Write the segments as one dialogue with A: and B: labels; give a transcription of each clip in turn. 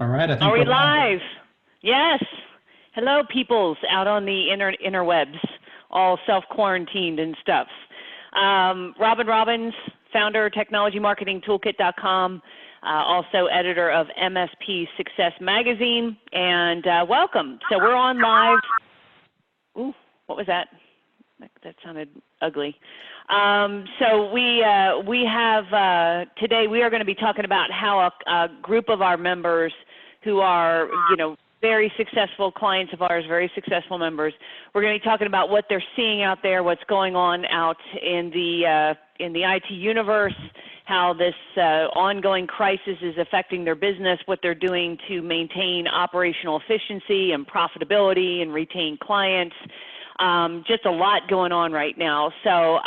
A: All right, I
B: Are
A: think
B: we
A: we're live.
B: live? Yes. Hello, peoples out on the interwebs, all self-quarantined and stuff. Robin Robbins, founder, technologymarketingtoolkit.com, also editor of MSP Success Magazine, and welcome. So we're on live. Ooh, what was that? That sounded ugly. So we have today we are going to be talking about how a group of our members who are, very successful clients of ours, very successful members. We're going to be talking about what they're seeing out there, what's going on out in the IT universe, how this ongoing crisis is affecting their business, what they're doing to maintain operational efficiency and profitability and retain clients. Just a lot going on right now. So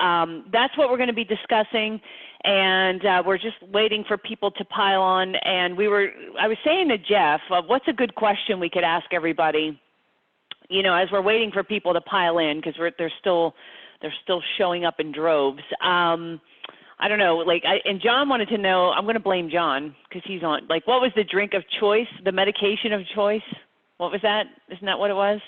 B: that's what we're going to be discussing, and we're just waiting for people to pile on. And I was saying to Jeff, what's a good question we could ask everybody, as we're waiting for people to pile in, because they're still showing up in droves. I don't know, and John wanted to know, I'm going to blame John because he's on, what was the drink of choice, the medication of choice? What was that? Isn't that what it was?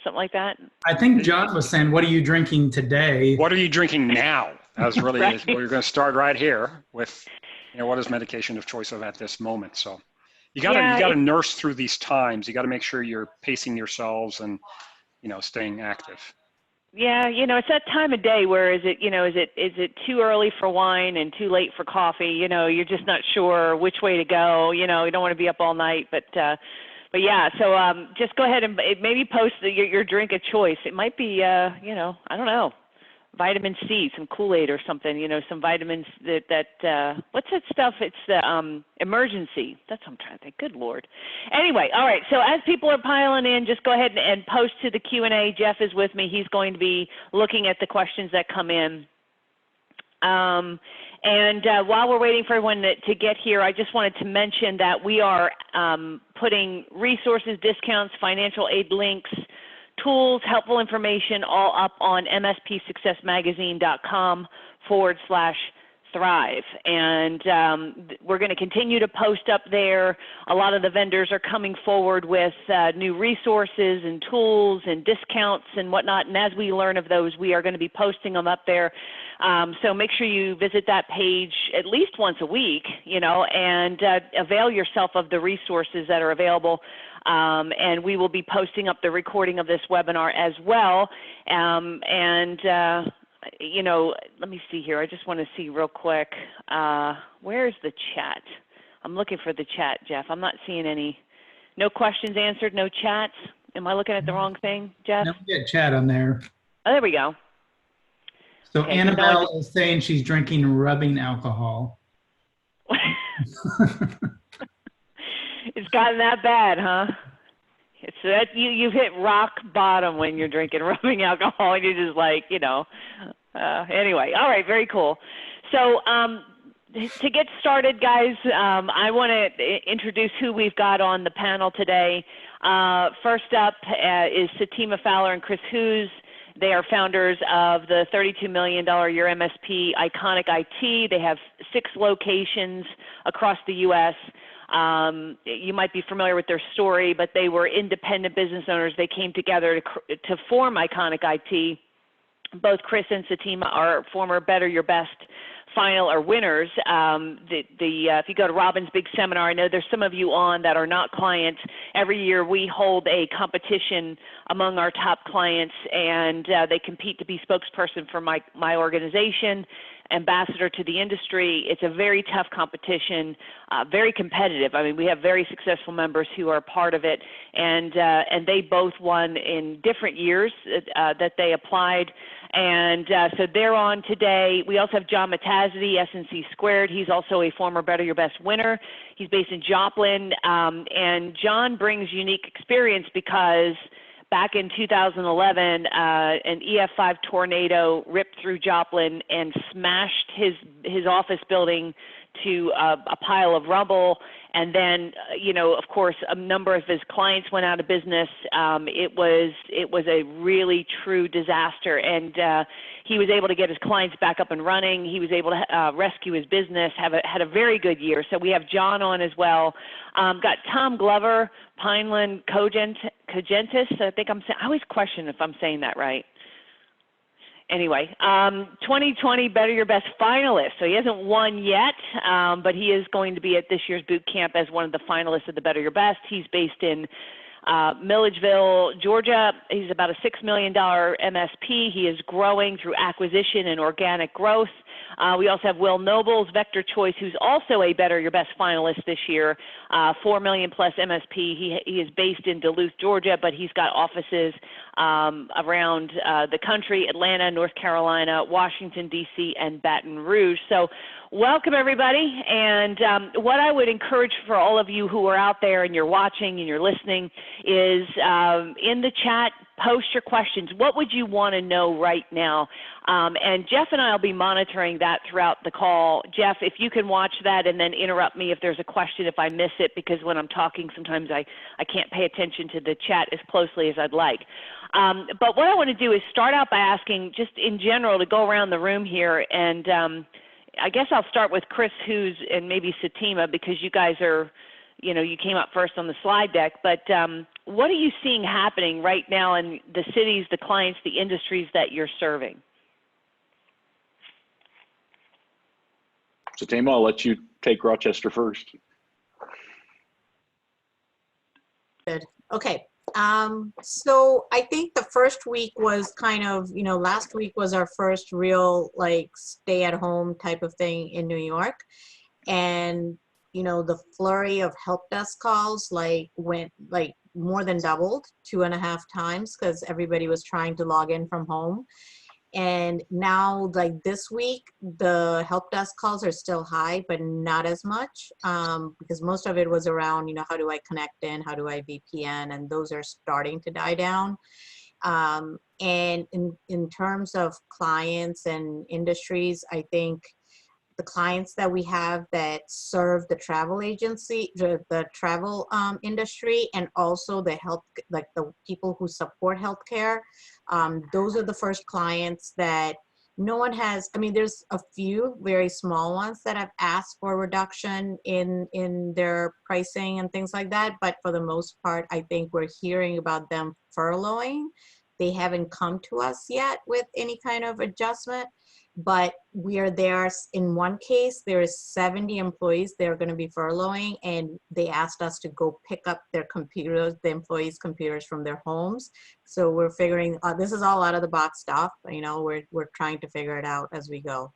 B: Something like that?
A: I think John was saying, what are you drinking today?
C: What are you drinking now? That's really,
B: Right.
C: we're going to start right here with, what is medication of choice of at this moment. So you got to nurse through these times. You got to make sure you're pacing yourselves and, staying active.
B: Yeah, it's that time of day where is it too early for wine and too late for coffee? You're just not sure which way to go. You don't want to be up all night, but yeah. So just go ahead and maybe post your drink of choice. It might be I don't know, vitamin C, some Kool-Aid or something. Some vitamins that what's that stuff? It's the emergency. That's what I'm trying to think. Good Lord. Anyway, all right. So as people are piling in, just go ahead and post to the Q&A. Jeff is with me. He's going to be looking at the questions that come in. And while we're waiting for everyone to get here, I just wanted to mention that we are putting resources, discounts, financial aid links, tools, helpful information all up on mspsuccessmagazine.com/thrive. And we're going to continue to post up there. A lot of the vendors are coming forward with new resources and tools and discounts and whatnot. And as we learn of those, we are going to be posting them up there. So make sure you visit that page at least once a week, and avail yourself of the resources that are available. And we will be posting up the recording of this webinar as well. Let me see here. I just want to see real quick. Where's the chat? I'm looking for the chat, Jeff. I'm not seeing any. No questions answered, no chats. Am I looking at the wrong thing, Jeff?
A: No, we get chat on there.
B: Oh, there we go.
A: So
B: Okay,
A: Annabelle is saying she's drinking rubbing alcohol.
B: It's gotten that bad, huh? It's that you've hit rock bottom when you're drinking rubbing alcohol, and you're just anyway. All right, very cool. So to get started, guys, I want to introduce who we've got on the panel today. First up is Satima Fowler and Chris Hughes. They are founders of the $32 million a year MSP Iconic IT. They have 6 locations across the U.S. You might be familiar with their story, but they were independent business owners. They came together to form Iconic IT. Both Chris and Satima are former Better Your Best final or winners. If you go to Robin's big seminar, I know there's some of you on that are not clients. Every year we hold a competition among our top clients, and they compete to be spokesperson for my organization, ambassador to the industry. It's a very tough competition, very competitive. I mean, we have very successful members who are part of it, and they both won in different years that they applied. And so they're on today. We also have John Matazzi, SNC Squared. He's also a former Better Your Best winner. He's based in Joplin, and John brings unique experience because back in 2011, an EF5 tornado ripped through Joplin and smashed his office building to a pile of rubble. And then, of course, a number of his clients went out of business. It was a really true disaster. And He was able to get his clients back up and running. He was able to rescue his business, had a very good year. So we have John on as well. Got Tom Glover, Pineland Cogentis. I think I always question if I'm saying that right. Anyway, 2020 Better Your Best finalist. So he hasn't won yet, but he is going to be at this year's boot camp as one of the finalists of the Better Your Best. He's based in Milledgeville, Georgia. He's about a $6 million MSP. He is growing through acquisition and organic growth. We also have Will Nobles, Vector Choice, who's also a Better Your Best finalist this year, $4 million plus MSP. He is based in Duluth, Georgia, but he's got offices around the country: Atlanta, North Carolina, Washington, D.C., and Baton Rouge. So welcome, everybody. And what I would encourage for all of you who are out there and you're watching and you're listening is in the chat, post your questions. What would you want to know right now? And Jeff and I will be monitoring that throughout the call. Jeff, if you can watch that and then interrupt me if there's a question if I miss it, because when I'm talking sometimes I can't pay attention to the chat as closely as I'd like. But what I want to do is start out by asking just in general to go around the room here, and I guess I'll start with Chris Hughes and maybe Satima, because you guys are, you came up first on the slide deck, but what are you seeing happening right now in the cities, the clients, the industries that you're serving?
D: Satima, I'll let you take Rochester first.
E: Good. Okay. So I think the first week was kind of, last week was our first real stay at home type of thing in New York. And, the flurry of help desk calls went more than doubled 2.5 times because everybody was trying to log in from home. And now this week, the help desk calls are still high, but not as much because most of it was around, how do I connect in? How do I VPN? And those are starting to die down. And in terms of clients and industries, I think the clients that we have that serve the travel agency, the travel industry, and also the health, the people who support healthcare, those are the first clients that no one has. I mean, there's a few very small ones that have asked for a reduction in their pricing and things like that. But for the most part, I think we're hearing about them furloughing. They haven't come to us yet with any kind of adjustment. But we are there. In one case, there is 70 employees they're going to be furloughing, and they asked us to go pick up their computers, the employees' computers from their homes. So we're figuring, this is all out of the box stuff. We're trying to figure it out as we go.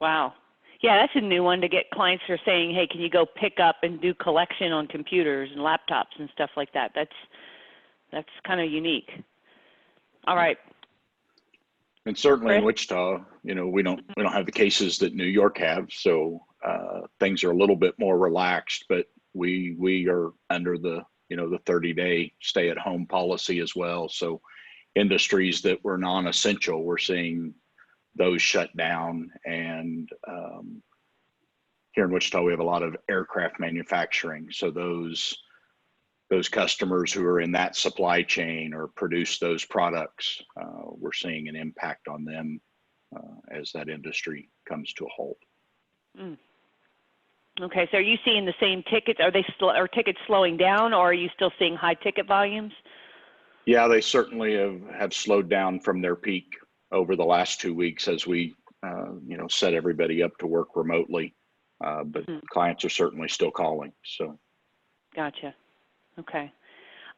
E: Wow.
B: Yeah, that's a new one to get clients who are saying, hey, can you go pick up and do collection on computers and laptops and stuff like that? That's kind of unique. All right.
D: And certainly in Wichita, we don't have the cases that New York have, so things are a little bit more relaxed. But we are under the the 30-day stay-at-home policy as well. So industries that were non-essential, we're seeing those shut down. And here in Wichita, we have a lot of aircraft manufacturing. So those customers who are in that supply chain or produce those products, we're seeing an impact on them as that industry comes to a halt.
B: Mm. Okay, so are you seeing the same tickets? Are tickets slowing down, or are you still seeing high ticket volumes?
D: Yeah, they certainly have slowed down from their peak over the last 2 weeks as we set everybody up to work remotely. But clients are certainly still calling. So. Gotcha.
B: Okay.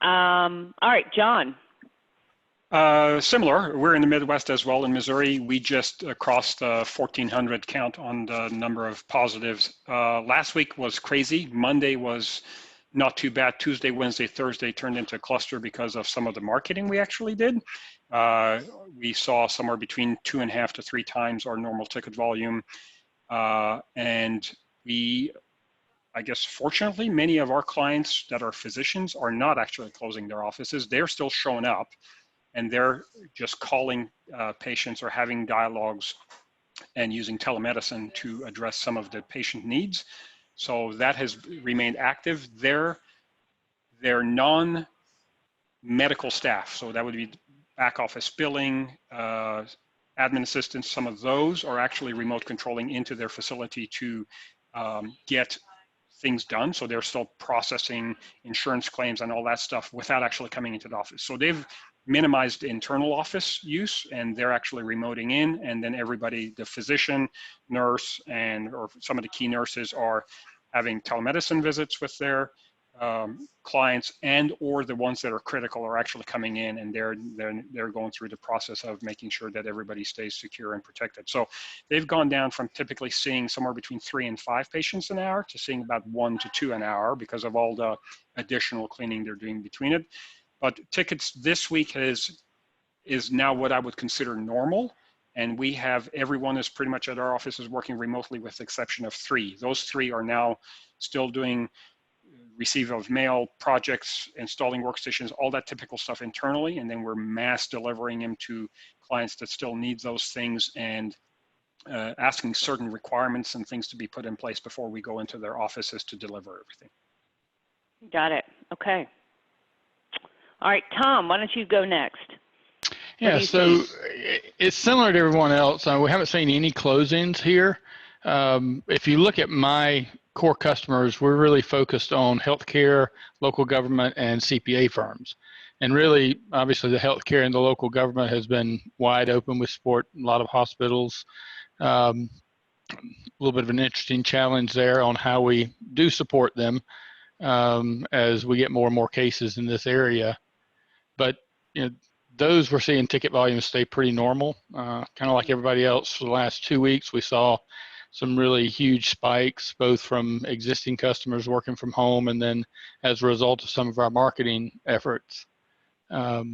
B: All right, John.
C: Similar. We're in the Midwest as well. In Missouri, we just crossed the 1,400 count on the number of positives. Last week was crazy. Monday was not too bad. Tuesday, Wednesday, Thursday turned into a cluster because of some of the marketing we actually did. We saw somewhere between 2.5 to 3 times our normal ticket volume. And I guess, fortunately, many of our clients that are physicians are not actually closing their offices. They're still showing up, and they're just calling patients or having dialogues and using telemedicine to address some of the patient needs. So that has remained active. They're non-medical staff, so that would be back office billing, admin assistants, some of those are actually remote controlling into their facility to get things done. So they're still processing insurance claims and all that stuff without actually coming into the office. So they've minimized internal office use, and they're actually remoting in, and then everybody, the physician, nurse, or some of the key nurses are having telemedicine visits with their clients, and or the ones that are critical are actually coming in, and they're going through the process of making sure that everybody stays secure and protected. So they've gone down from typically seeing somewhere between 3 and 5 patients an hour to seeing about 1 to 2 an hour because of all the additional cleaning they're doing between it. But tickets this week is now what I would consider normal. And we have, everyone is pretty much at our offices working remotely with the exception of 3. Those 3 are now still doing receive of mail, projects, installing workstations, all that typical stuff internally. And then we're mass delivering them to clients that still need those things, and asking certain requirements and things to be put in place before we go into their offices to deliver everything.
B: Got it. Okay. All right, Tom, why don't you go next?
F: Yeah, so it's similar to everyone else. We haven't seen any closings here. If you look at my core customers, we're really focused on healthcare, local government, and CPA firms. And really, obviously, the healthcare and the local government has been wide open. We support a lot of hospitals. A little bit of an interesting challenge there on how we do support them as we get more and more cases in this area. But those we're seeing ticket volumes stay pretty normal, kind of like everybody else. For the last 2 weeks, we saw some really huge spikes, both from existing customers working from home and then as a result of some of our marketing efforts. But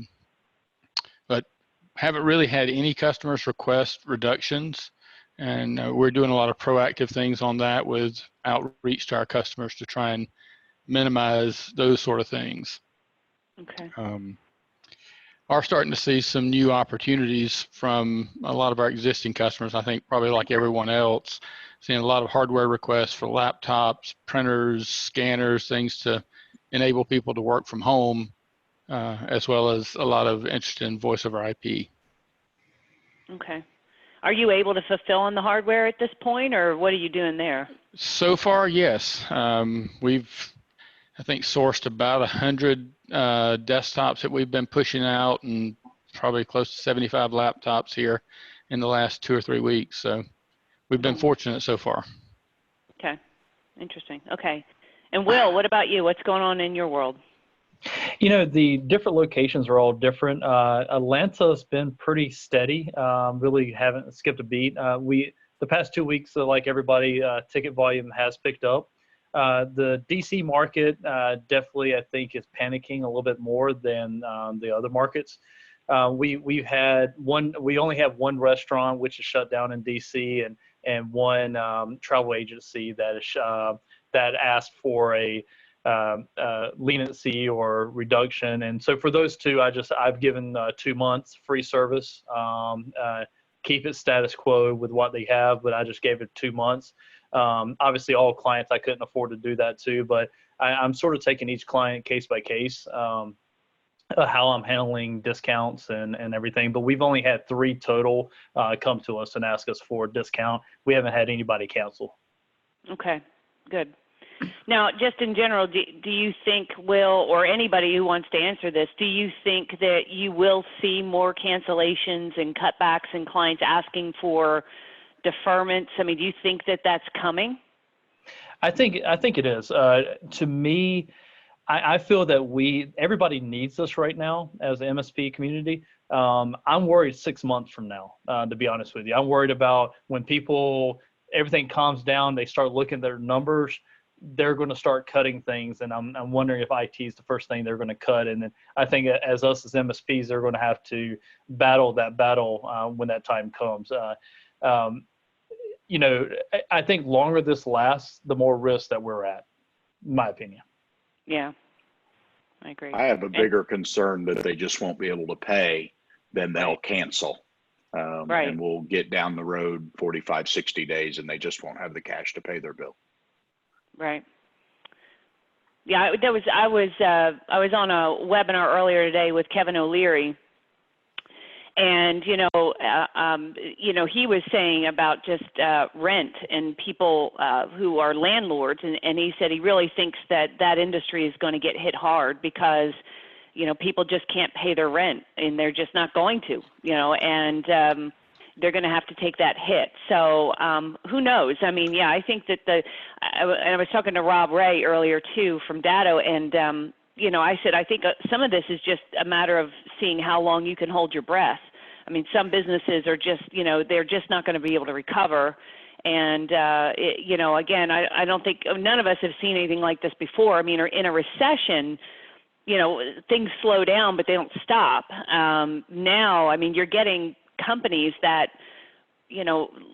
F: haven't really had any customers request reductions, and we're doing a lot of proactive things on that with outreach to our customers to try and minimize those sort of things.
B: Okay.
F: Are starting to see some new opportunities from a lot of our existing customers. I think probably like everyone else, seeing a lot of hardware requests for laptops, printers, scanners, things to enable people to work from home, as well as a lot of interest in voice over IP.
B: Okay. Are you able to fulfill on the hardware at this point, or what are you doing there?
F: So far, yes. We've, I think, sourced about 100 desktops that we've been pushing out, and probably close to 75 laptops here in the last 2 or 3 weeks. So we've been fortunate so far.
B: Okay. Interesting. Okay. And Will, what about you? What's going on in your world?
G: The different locations are all different. Atlanta's been pretty steady. Really haven't skipped a beat. The past 2 weeks, like everybody, ticket volume has picked up. The DC market definitely, I think, is panicking a little bit more than the other markets. We only have one restaurant which is shut down in DC, and one travel agency that asked for a leniency or reduction. And so for those two, I've given 2 months free service. Keep it status quo with what they have, but I just gave it 2 months. Obviously, all clients I couldn't afford to do that to, but I'm sort of taking each client case by case, how I'm handling discounts and everything. But we've only had 3 total come to us and ask us for a discount. We haven't had anybody cancel.
B: Okay, good. Now, just in general, do you think, Will, or anybody who wants to answer this, do you think that you will see more cancellations and cutbacks and clients asking for deferments? I mean, do you think that that's coming?
G: I think it is. To me, I feel that everybody needs us right now as an MSP community. I'm worried 6 months from now, to be honest with you. I'm worried about when everything calms down, they start looking at their numbers, they're going to start cutting things, and I'm wondering if IT is the first thing they're going to cut. And then I think as us as MSPs, they're going to have to battle that battle when that time comes. I think longer this lasts, the more risk that we're at, in my opinion.
B: Yeah, I agree.
D: I have a bigger concern that they just won't be able to pay, then they'll cancel.
B: Right.
D: And we'll get down the road 45, 60 days and they just won't have the cash to pay their bill.
B: Right. Yeah, I was on a webinar earlier today with Kevin O'Leary, And, he was saying about just rent and people who are landlords. And he said he really thinks that industry is going to get hit hard because, people just can't pay their rent and they're just not going to, and they're going to have to take that hit. So who knows? I mean, yeah, I think that I was talking to Rob Ray earlier too from Datto, and I said I think some of this is just a matter of seeing how long you can hold your breath. I mean, some businesses are just, they're just not going to be able to recover. And, again, I don't think none of us have seen anything like this before. I mean, in a recession, things slow down, but they don't stop. Now, I mean, you're getting companies that,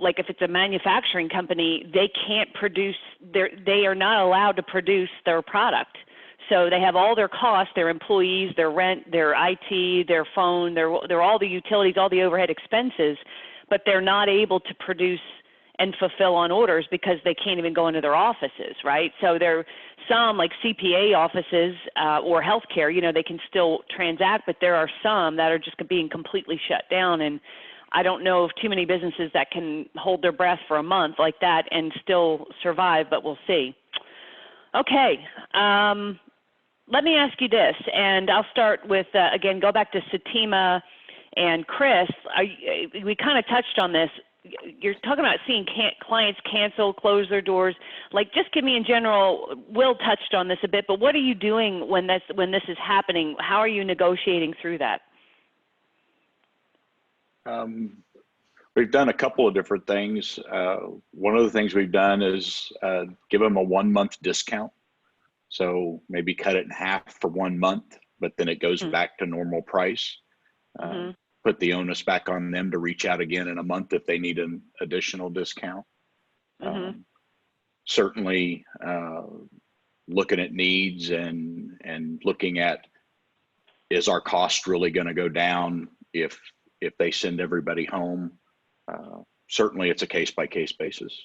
B: like if it's a manufacturing company, they can't produce, they are not allowed to produce their product. So they have all their costs, their employees, their rent, their IT, their phone, their all the utilities, all the overhead expenses, but they're not able to produce and fulfill on orders because they can't even go into their offices, right? So there are some like CPA offices or healthcare, they can still transact, but there are some that are just being completely shut down. And I don't know of too many businesses that can hold their breath for a month like that and still survive, but we'll see. Okay. Let me ask you this, and I'll start with, again, go back to Satima and Chris. We kind of touched on this. You're talking about seeing clients cancel, close their doors. Like, just give me in general, Will touched on this a bit, but what are you doing when this is happening? How are you negotiating through that?
D: We've done a couple of different things. One of the things we've done is give them a 1-month discount. So maybe cut it in half for 1 month, but then it goes back to normal price. Put the onus back on them to reach out again in a month if they need an additional discount. Certainly looking at needs and looking at, is our cost really going to go down if they send everybody home? Certainly it's a case-by-case basis.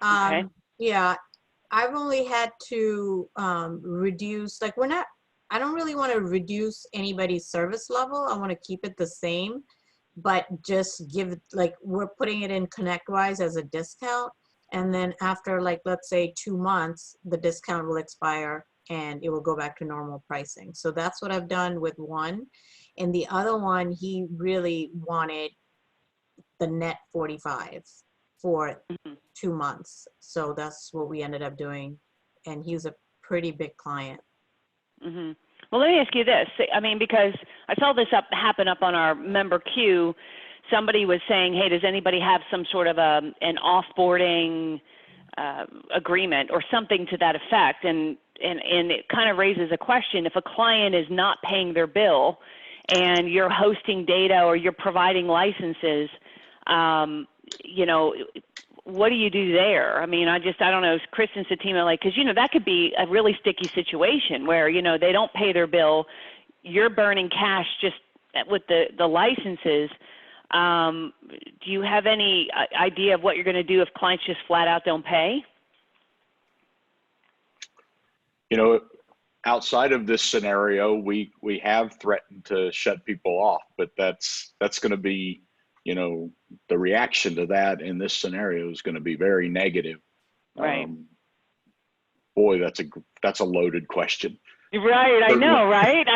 B: Okay.
E: Yeah. I've only had to reduce, like I don't really want to reduce anybody's service level. I want to keep it the same, but just give, like we're putting it in ConnectWise as a discount. And then after like, let's say 2 months, the discount will expire and it will go back to normal pricing. So that's what I've done with one. And the other one, he really wanted the net 45 for 2 months. So that's what we ended up doing. And he was a pretty big client.
B: Well, let me ask you this. I mean, because I saw this happen up on our member queue. Somebody was saying, hey, does anybody have some sort of an offboarding agreement or something to that effect? And it kind of raises a question. If a client is not paying their bill and you're hosting data or you're providing licenses, what do you do there? I mean, I don't know, Chris and Satima, like, because, that could be a really sticky situation where, they don't pay their bill, you're burning cash just with the licenses. Do you have any idea of what you're going to do if clients just flat out don't pay?
D: Outside of this scenario, we have threatened to shut people off, but that's going to be, the reaction to that in this scenario is going to be very negative.
B: Right.
D: Boy, that's a loaded question.
B: Right. I know. Right.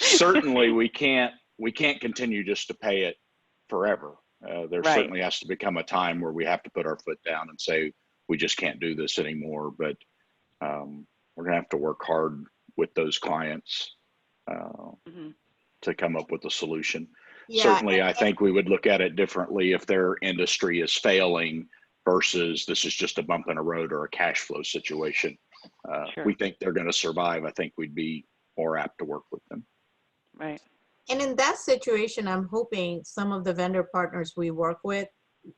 D: Certainly we can't continue just to pay it forever. There certainly has to become a time where we have to put our foot down and say, we just can't do this anymore. But we're gonna have to work hard with those clients to come up with a solution. Yeah. Certainly, I think we would look at it differently if their industry is failing versus this is just a bump in a road or a cash flow situation. Sure. We think they're going to survive. I think we'd be more apt to work with them.
B: Right.
E: And in that situation, I'm hoping some of the vendor partners we work with,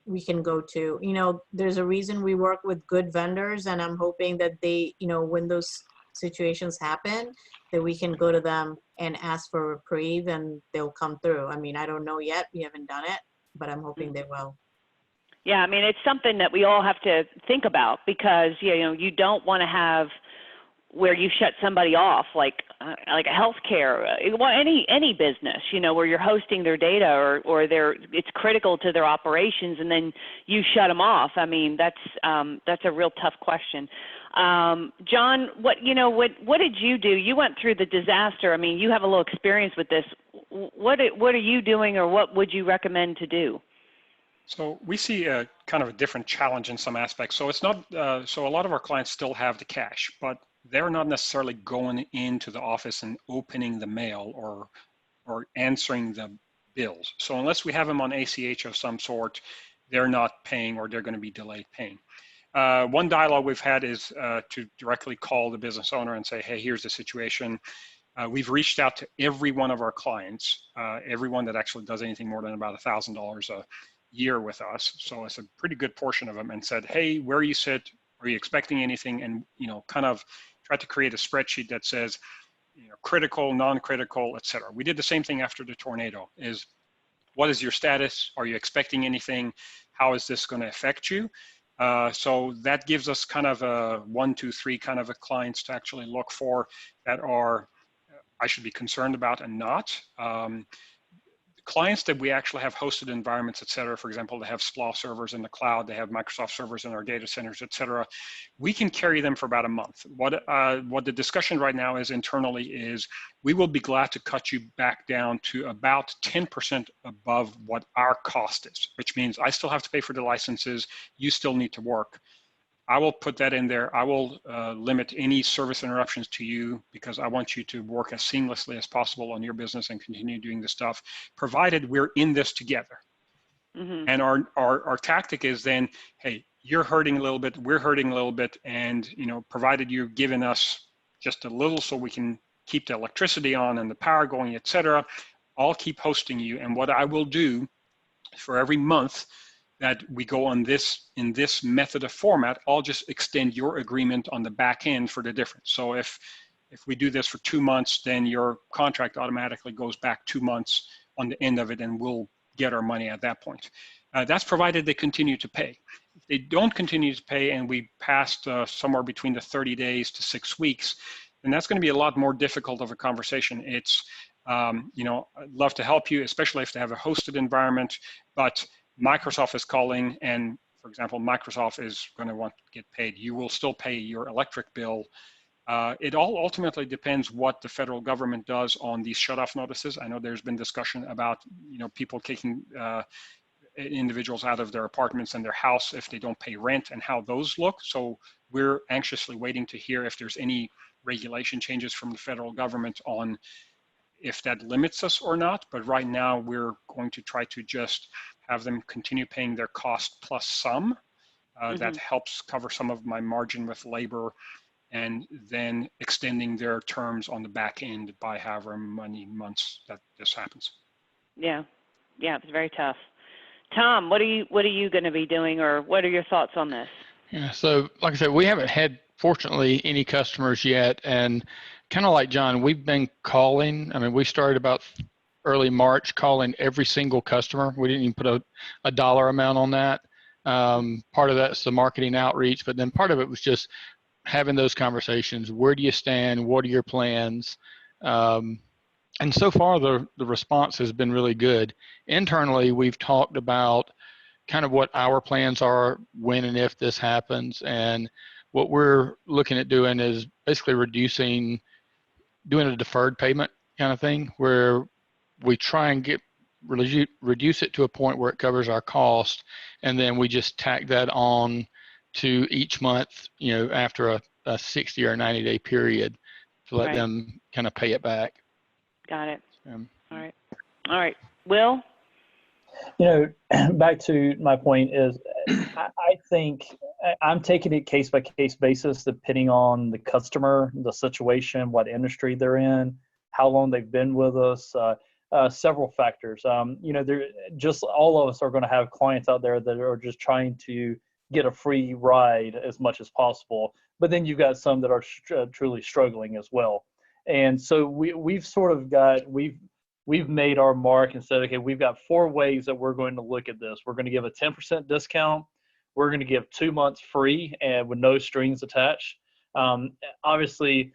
E: we can go to. There's a reason we work with good vendors, and I'm hoping that they, when those situations happen, that we can go to them and ask for a reprieve and they'll come through. I mean, I don't know yet. We haven't done it, but I'm hoping they will.
B: Yeah, I mean, it's something that we all have to think about because, you don't want to have where you shut somebody off, like a healthcare, well, any business, you know, where you're hosting their data or it's critical to their operations, and then you shut them off. I mean, that's a real tough question. John, what did you do? You went through the disaster. I mean, you have a little experience with this. What are you doing, or what would you recommend to do?
C: So we see a kind of a different challenge in some aspects. So it's not, so a lot of our clients still have the cash, but they're not necessarily going into the office and opening the mail or answering the bills. So unless we have them on ACH of some sort, they're not paying, or they're going to be delayed paying. One dialogue we've had is to directly call the business owner and say, hey, here's the situation. We've reached out to every one of our clients, everyone that actually does anything more than about $1,000 a year with us. So it's a pretty good portion of them, and said, hey, where you sit, are you expecting anything? And, you know, kind of try to create a spreadsheet that says, you know, critical, non-critical, et cetera. We did the same thing after the tornado. Is what is your status? Are you expecting anything? How is this going to affect you? So that gives us kind of a 1, 2, 3 kind of a clients to actually look for that are I should be concerned about and not. Clients that we actually have hosted environments, et cetera, for example, they have SPLA servers in the cloud, they have Microsoft servers in our data centers, et cetera, we can carry them for about a month. What the discussion right now is internally is we will be glad to cut you back down to about 10% above what our cost is, which means I still have to pay for the licenses, you still need to work. I will put that in there. I will limit any service interruptions to you because I want you to work as seamlessly as possible on your business and continue doing the stuff, provided we're in this together. Mm-hmm. And our tactic is then, hey, you're hurting a little bit, we're hurting a little bit, and you know, provided you're giving us just a little so we can keep the electricity on and the power going, et cetera, I'll keep hosting you. And what I will do for every month that we go on this in this method of format, I'll just extend your agreement on the back end for the difference. So if we do this for 2 months, then your contract automatically goes back 2 months on the end of it, and we'll get our money at that point. That's provided they continue to pay. If they don't continue to pay and we passed somewhere between the 30 days to 6 weeks, then that's going to be a lot more difficult of a conversation. It's, you know, I'd love to help you, especially if they have a hosted environment, but Microsoft is calling, and for example, Microsoft is going to want to get paid. You will still pay your electric bill. It all ultimately depends what the federal government does on these shutoff notices. I know there's been discussion about, you know, people kicking individuals out of their apartments and their house if they don't pay rent, and how those look. So we're anxiously waiting to hear if there's any regulation changes from the federal government on if that limits us or not. But right now we're going to try to just have them continue paying their cost plus some. Mm-hmm. That helps cover some of my margin with labor, and then extending their terms on the back end by however many months that this happens. Yeah, it's very tough. Tom, what are you going to be doing, or what are your thoughts on this?
F: Yeah, so like I said, we haven't had, fortunately, any customers yet, and kind of like John, we've been calling. I mean, we started about early March calling every single customer. We didn't even put a dollar amount on that. Part of that's the marketing outreach, but then part of it was just having those conversations. Where do you stand? What are your plans? And so far, the response has been really good. Internally, we've talked about kind of what our plans are when and if this happens. And what we're looking at doing is basically doing a deferred payment kind of thing, where we try and reduce it to a point where it covers our cost, and then we just tack that on to each month, you know, after a 60 or 90-day period to let them kind of pay it back.
B: Got it. All right. Will?
G: You know, back to my point is, I think I'm taking it case by case basis, depending on the customer, the situation, what industry they're in, how long they've been with us, several factors. You know, just all of us are going to have clients out there that are just trying to get a free ride as much as possible. But then you've got some that are truly struggling as well. And so we've sort of we've made our mark and said, okay, we've got 4 ways that we're going to look at this. We're going to give a 10% discount. We're going to give 2 months free and with no strings attached. Obviously,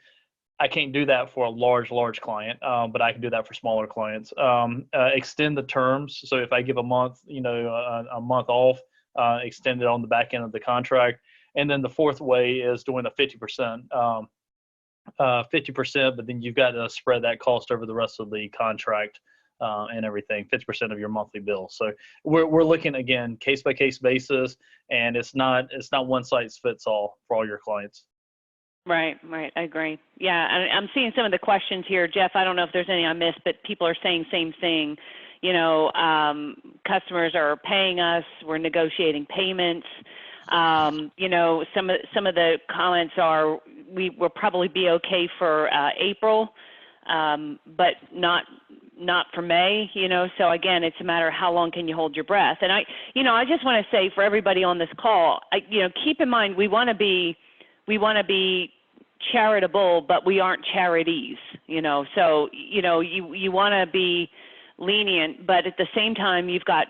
G: I can't do that for a large client, but I can do that for smaller clients. Extend the terms. So if I give a month, a month off, extend it on the back end of the contract. And then the fourth way is doing a 50%, 50%, but then you've got to spread that cost over the rest of the contract and everything, 50% of your monthly bill. So we're looking, again, case by case basis, and it's not one size fits all for all your clients.
B: Right. I agree. Yeah, I'm seeing some of the questions here, Jeff. I don't know if there's any I missed, but people are saying same thing. Customers are paying us. We're negotiating payments. Some of the comments are we'll probably be okay for April, but not for May. So again, it's a matter of how long can you hold your breath. And I just want to say for everybody on this call, keep in mind we want to be charitable, but we aren't charities, so, you want to be lenient, but at the same time, you've got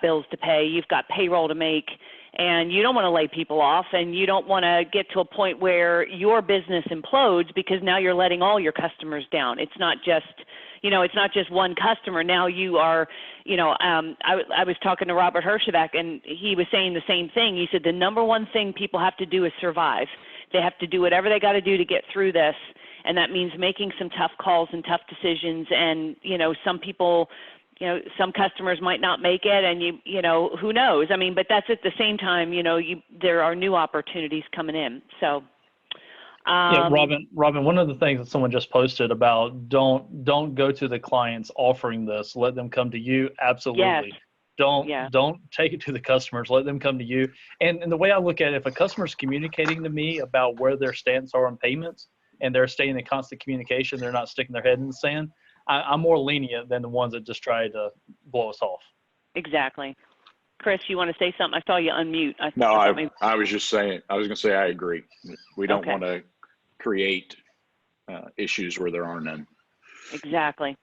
B: bills to pay, you've got payroll to make, and you don't want to lay people off, and you don't want to get to a point where your business implodes because now you're letting all your customers down. It's not just one customer. Now you are, I was talking to Robert Hirschevak, and he was saying the same thing. He said the number one thing people have to do is survive. They have to do whatever they got to do to get through this. And that means making some tough calls and tough decisions. And, some people, some customers might not make it, and who knows? I mean, but that's at the same time, there are new opportunities coming in. So,
G: yeah, Robin, one of the things that someone just posted about don't go to the clients offering this, let them come to you. Absolutely.
B: Yes.
G: Don't take it to the customers. Let them come to you. And the way I look at it, if a customer's communicating to me about where their stance are on payments and they're staying in constant communication, they're not sticking their head in the sand, I'm more lenient than the ones that just try to blow us off.
B: Exactly. Chris, you want to say something? I saw you unmute.
D: I was just saying, I was going to say, I agree. We don't want to create issues where there are none.
B: Exactly.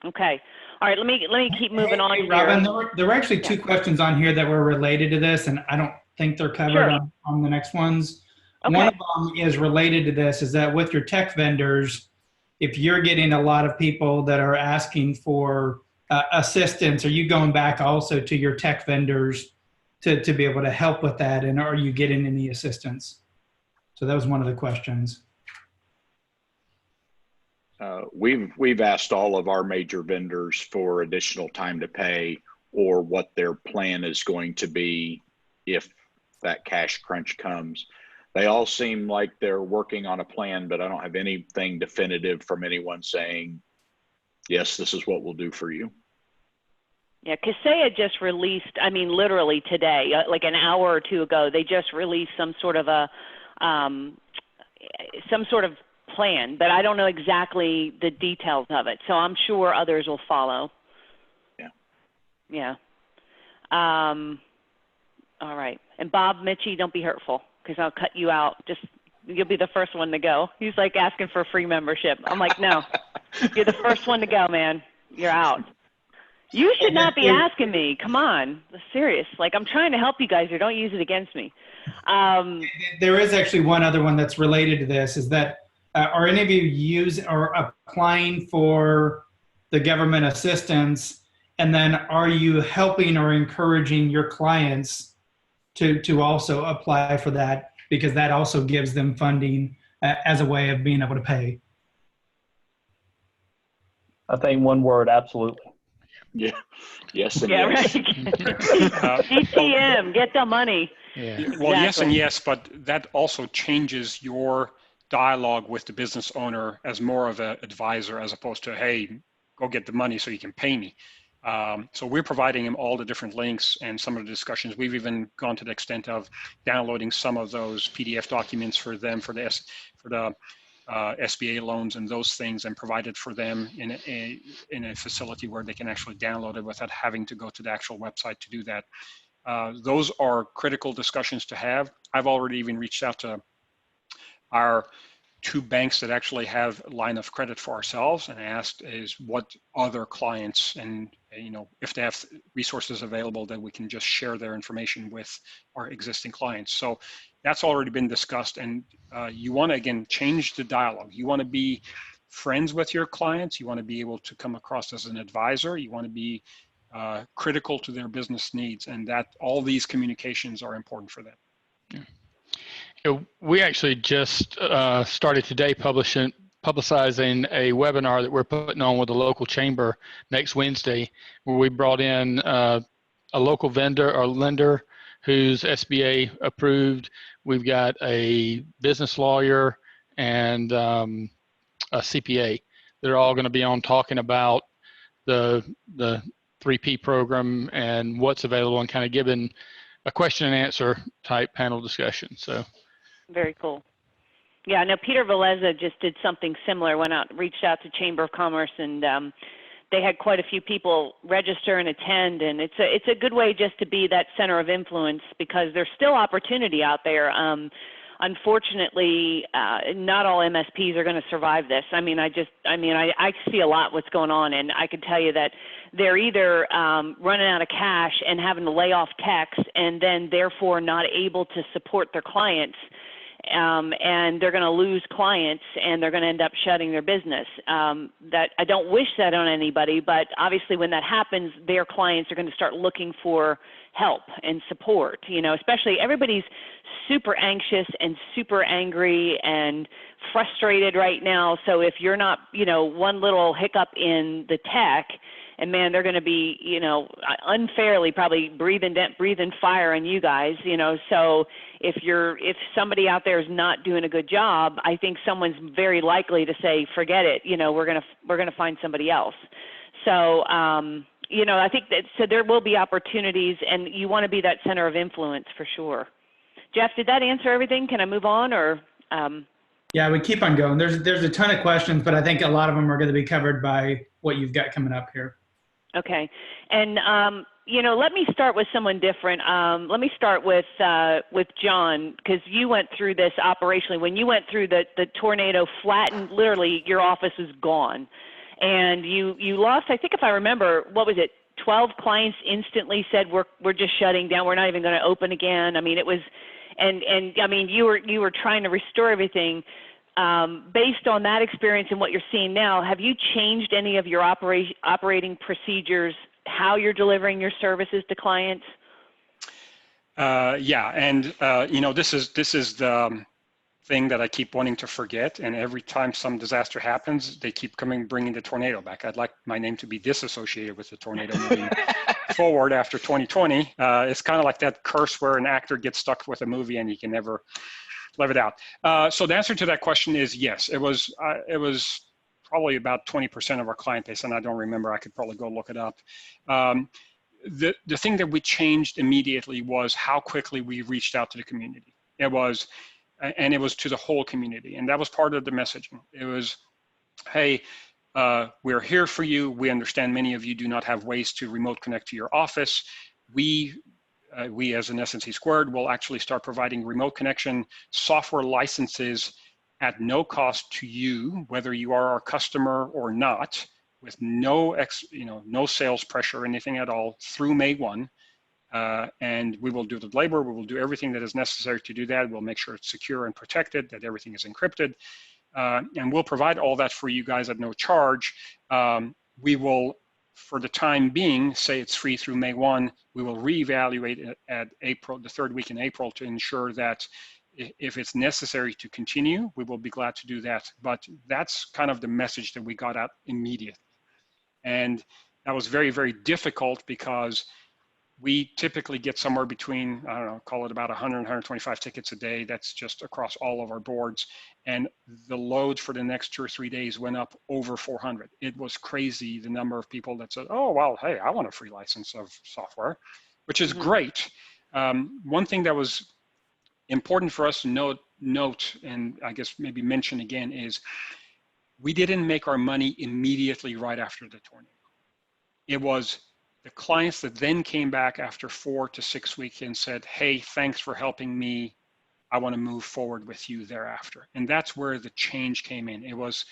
B: Okay. All right. Let me keep moving on.
A: Hey, Robin, there were actually two questions on here that were related to this, and I don't think they're covered on the next ones.
B: Okay.
A: One of them is related to this, is that with your tech vendors, if you're getting a lot of people that are asking for assistance, are you going back also to your tech vendors to be able to help with that, and are you getting any assistance? So that was one of the questions.
D: We've asked all of our major vendors for additional time to pay or what their plan is going to be if that cash crunch comes. They all seem like they're working on a plan, but I don't have anything definitive from anyone saying, yes, this is what we'll do for you.
B: Yeah, Kaseya just released, I mean, literally today, like an hour or two ago, they just released some sort of plan, but I don't know exactly the details of it. So I'm sure others will follow. Yeah. All right. And Bob Mitchie, don't be hurtful because I'll cut you out. You'll be the first one to go. He's like asking for a free membership. I'm like, no, you're the first one to go, man. You're out. You should not be asking me. Come on. Serious. Like, I'm trying to help you guys here. Don't use it against me.
A: There is actually one other one that's related to this, is that are any of you applying for the government assistance, and then are you helping or encouraging your clients to also apply for that, because that also gives them funding as a way of being able to pay?
G: I think one word, absolutely.
D: Yeah. Yes and
B: yes.
D: Right.
B: GTM, get the money.
F: Yeah.
C: Well, yes and yes, but that also changes your dialogue with the business owner as more of an advisor, as opposed to, hey, go get the money so you can pay me. So we're providing him all the different links and some of the discussions. We've even gone to the extent of downloading some of those PDF documents for them for the SBA loans and those things, and provided for them in a facility where they can actually download it without having to go to the actual website to do that. Those are critical discussions to have. I've already even reached out to our two banks that actually have line of credit for ourselves, and asked is what other clients, and if they have resources available that we can just share their information with our existing clients. So that's already been discussed, and you want to, again, change the dialogue. You want to be friends with your clients. You want to be able to come across as an advisor. You want to be critical to their business needs, and that all these communications are important for them.
F: Yeah. We actually just started today publicizing a webinar that we're putting on with a local chamber next Wednesday, where we brought in a local vendor or lender who's SBA approved. We've got a business lawyer and a CPA. They're all going to be on talking about the 3P program and what's available, and kind of giving a question and answer type panel discussion. So.
B: Very cool. Yeah, I know Peter Veleza just did something similar, reached out to Chamber of Commerce, and they had quite a few people register and attend, and it's a good way just to be that center of influence, because there's still opportunity out there. Unfortunately, not all MSPs are going to survive this. I see a lot what's going on, and I can tell you that they're either running out of cash and having to lay off techs, and then therefore not able to support their clients. And they're going to lose clients, and they're going to end up shutting their business. That I don't wish that on anybody, but obviously when that happens, their clients are going to start looking for help and support. Especially everybody's super anxious and super angry and frustrated right now. So if you're not, one little hiccup in the tech, and man, they're going to be, unfairly probably breathing fire on you guys, So if somebody out there is not doing a good job, I think someone's very likely to say, forget it, we're going to find somebody else. So, I think that, so there will be opportunities, and you want to be that center of influence for sure. Jeff, did that answer everything? Can I move on, or?
A: Yeah, we keep on going. There's a ton of questions, but I think a lot of them are going to be covered by what you've got coming up here.
B: Okay. And, let me start with someone different. Let me start with John, because you went through this operationally. When you went through the tornado flattened, literally your office was gone. And you lost, I think if I remember, what was it, 12 clients instantly said, we're just shutting down. We're not even going to open again. I mean, it was, and I mean, you were trying to restore everything. Based on that experience and what you're seeing now, have you changed any of your operating procedures, how you're delivering your services to clients?
C: Yeah, and this is the thing that I keep wanting to forget, and every time some disaster happens, they keep bringing the tornado back. I'd like my name to be disassociated with the tornado moving forward after 2020. It's kind of like that curse where an actor gets stuck with a movie and he can never live it out. So the answer to that question is yes. It was probably about 20% of our client base, and I don't remember. I could probably go look it up. The thing that we changed immediately was how quickly we reached out to the community. It was to the whole community, and that was part of the messaging. It was, hey, we're here for you. We understand many of you do not have ways to remote connect to your office. We as an SNC Squared will actually start providing remote connection software licenses at no cost to you, whether you are our customer or not, with no sales pressure or anything at all through May 1. And we will do the labor. We will do everything that is necessary to do that. We'll make sure it's secure and protected, that everything is encrypted. And we'll provide all that for you guys at no charge. We will, for the time being, say it's free through May 1, we will reevaluate it at April, the third week in April, to ensure that if it's necessary to continue, we will be glad to do that. But that's kind of the message that we got out immediately. And that was very, very difficult because we typically get somewhere between, I don't know, call it about 100, 125 tickets a day. That's just across all of our boards. And the loads for the next 2 or 3 days went up over 400. It was crazy, the number of people that said, oh, well, hey, I want a free license of software, which is great. One thing that was important for us to note, and I guess maybe mention again, is we didn't make our money immediately right after the tornado. It was the clients that then came back after 4 to 6 weeks and said, hey, thanks for helping me I want to move forward with you thereafter. And that's where the change came in. It was,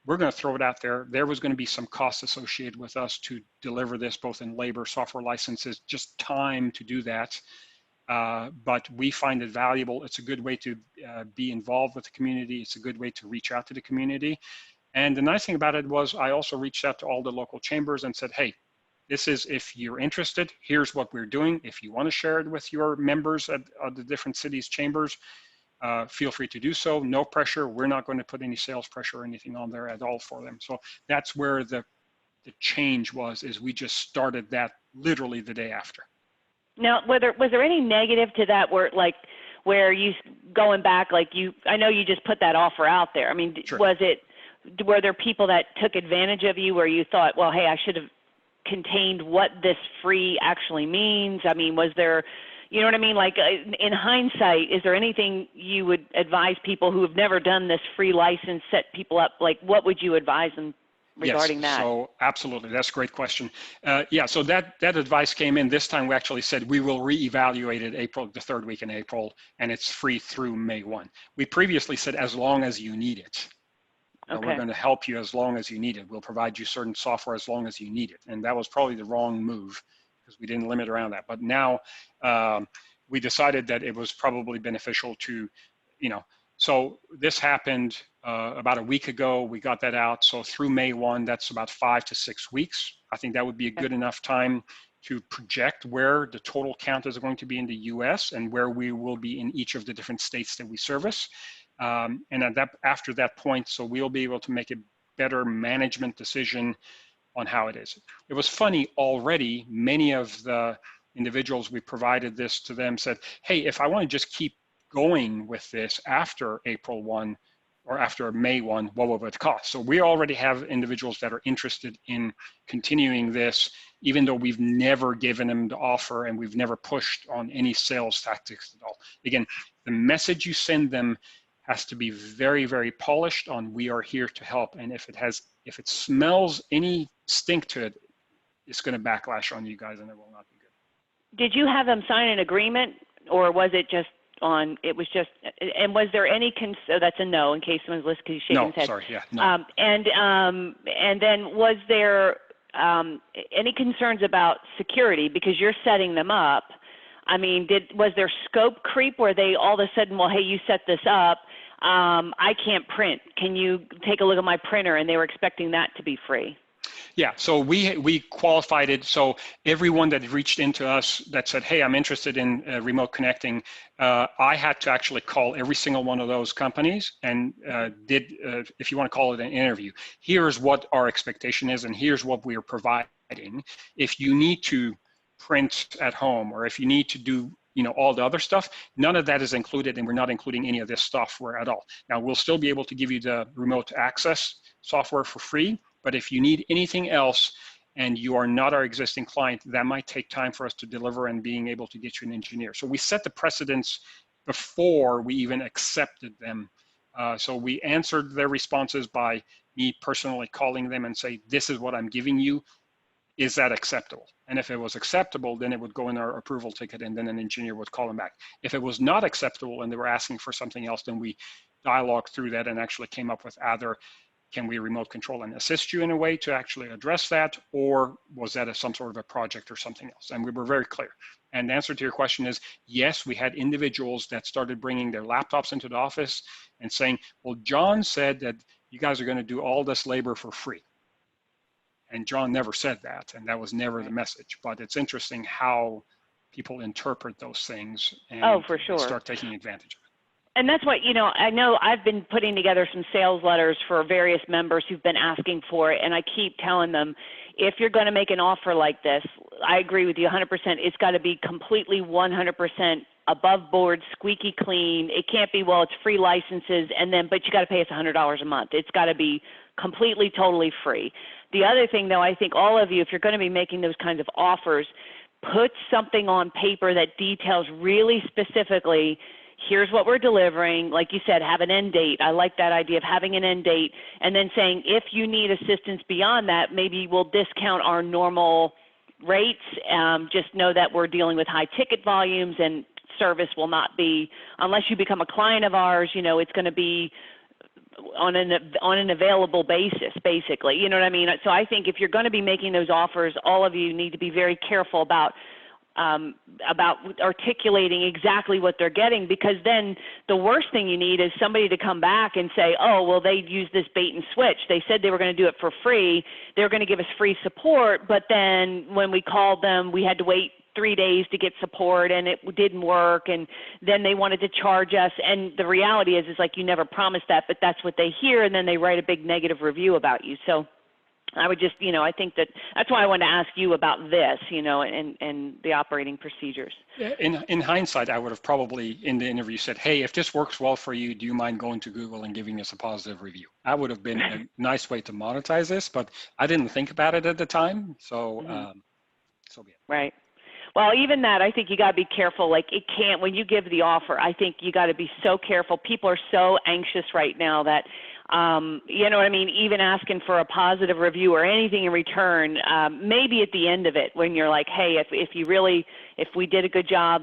C: we're going to throw it out there. There was going to be some costs associated with us to deliver this, both in labor, software licenses, just time to do that. But we find it valuable. It's a good way to be involved with the community. It's a good way to reach out to the community. And the nice thing about it was I also reached out to all the local chambers and said, hey, this is, if you're interested, here's what we're doing. If you want to share it with your members at the different cities' chambers, feel free to do so. No pressure. We're not going to put any sales pressure or anything on there at all for them. So that's where the change was, is we just started that literally the day after.
B: Now, was there any negative to that where you, going back, I know you just put that offer out there. I mean,
C: sure.
B: Were there people that took advantage of you where you thought, well, hey, I should have contained what this free actually means? I mean, was there, you know what I mean? Like, in hindsight, is there anything you would advise people who have never done this free license, set people up, like what would you advise them regarding that?
C: So absolutely, that's a great question. Yeah, so that advice came in. This time we actually said we will reevaluate it the third week in April, and it's free through May 1. We previously said as long as you need it. Okay. We're going to help you as long as you need it. We'll provide you certain software as long as you need it. And that was probably the wrong move because we didn't limit around that. But now we decided that it was probably beneficial to, so this happened about a week ago. We got that out. So through May 1, that's about 5 to 6 weeks. I think that would be a good enough time to project where the total count is going to be in the US and where we will be in each of the different states that we service. And after that point, so we'll be able to make a better management decision on how it is. It was funny already, many of the individuals we provided this to them said, hey, if I want to just keep going with this after April 1 or after May 1, what will it cost? So we already have individuals that are interested in continuing this, even though we've never given them the offer and we've never pushed on any sales tactics at all. Again, the message you send them has to be very, very polished on we are here to help. And if it smells any stink to it, it's going to backlash on you guys and it will not be good.
B: Did you have them sign an agreement, or was it just and was there any, that's a no in case someone's listening because he's shaking his head.
C: Sorry, yeah, no.
B: And then was there any concerns about security because you're setting them up? I mean, was there scope creep where they all of a sudden, well, hey, you set this up, I can't print. Can you take a look at my printer? And they were expecting that to be free.
C: Yeah, so we qualified it. So everyone that reached into us that said, hey, I'm interested in remote connecting, I had to actually call every single one of those companies and if you want to call it an interview, here's what our expectation is and here's what we are providing. If you need to print at home or if you need to do all the other stuff, none of that is included and we're not including any of this software at all. Now we'll still be able to give you the remote access software for free, but if you need anything else and you are not our existing client, that might take time for us to deliver and being able to get you an engineer. So we set the precedence before we even accepted them. So we answered their responses by me personally calling them and say, this is what I'm giving you. Is that acceptable? And if it was acceptable, then it would go in our approval ticket and then an engineer would call them back. If it was not acceptable and they were asking for something else, then we dialogued through that and actually came up with either, can we remote control and assist you in a way to actually address that? Or was that some sort of a project or something else? And we were very clear. And the answer to your question is, yes, we had individuals that started bringing their laptops into the office and saying, well, John said that you guys are going to do all this labor for free. And John never said that, and that was never the message. But it's interesting how people interpret those things and
B: for sure.
C: start taking advantage of it.
B: And that's what, I know I've been putting together some sales letters for various members who've been asking for it, and I keep telling them, if you're going to make an offer like this, I agree with you 100%, it's got to be completely 100% above board, squeaky clean. It can't be, well, it's free licenses, but you got to pay us $100 a month. It's got to be completely, totally free. The other thing, though, I think all of you, if you're going to be making those kinds of offers, put something on paper that details really specifically, here's what we're delivering. Like you said, have an end date. I like that idea of having an end date. And then saying, if you need assistance beyond that, maybe we'll discount our normal rates. Just know that we're dealing with high ticket volumes and service will not be, unless you become a client of ours, you know, it's going to be on an available basis, basically. You know what I mean? So I think if you're going to be making those offers, all of you need to be very careful about articulating exactly what they're getting, because then the worst thing you need is somebody to come back and say, oh, well, they used this bait and switch. They said they were going to do it for free. They were going to give us free support, but then when we called them, we had to wait 3 days to get support and it didn't work, and then they wanted to charge us. And the reality is like, you never promised that, but that's what they hear, and then they write a big negative review about you. So I would just, you know, I think that's why I wanted to ask you about this, you know, and the operating procedures.
C: In hindsight, I would have probably in the interview said, hey, if this works well for you, do you mind going to Google and giving us a positive review? That would have been a nice way to monetize this, but I didn't think about it at the time. So, so be it.
B: Right. Well, even that, I think you got to be careful. Like, it can't, when you give the offer, I think you got to be so careful. People are so anxious right now that, you know what I mean, even asking for a positive review or anything in return, maybe at the end of it when you're like, hey, if we did a good job,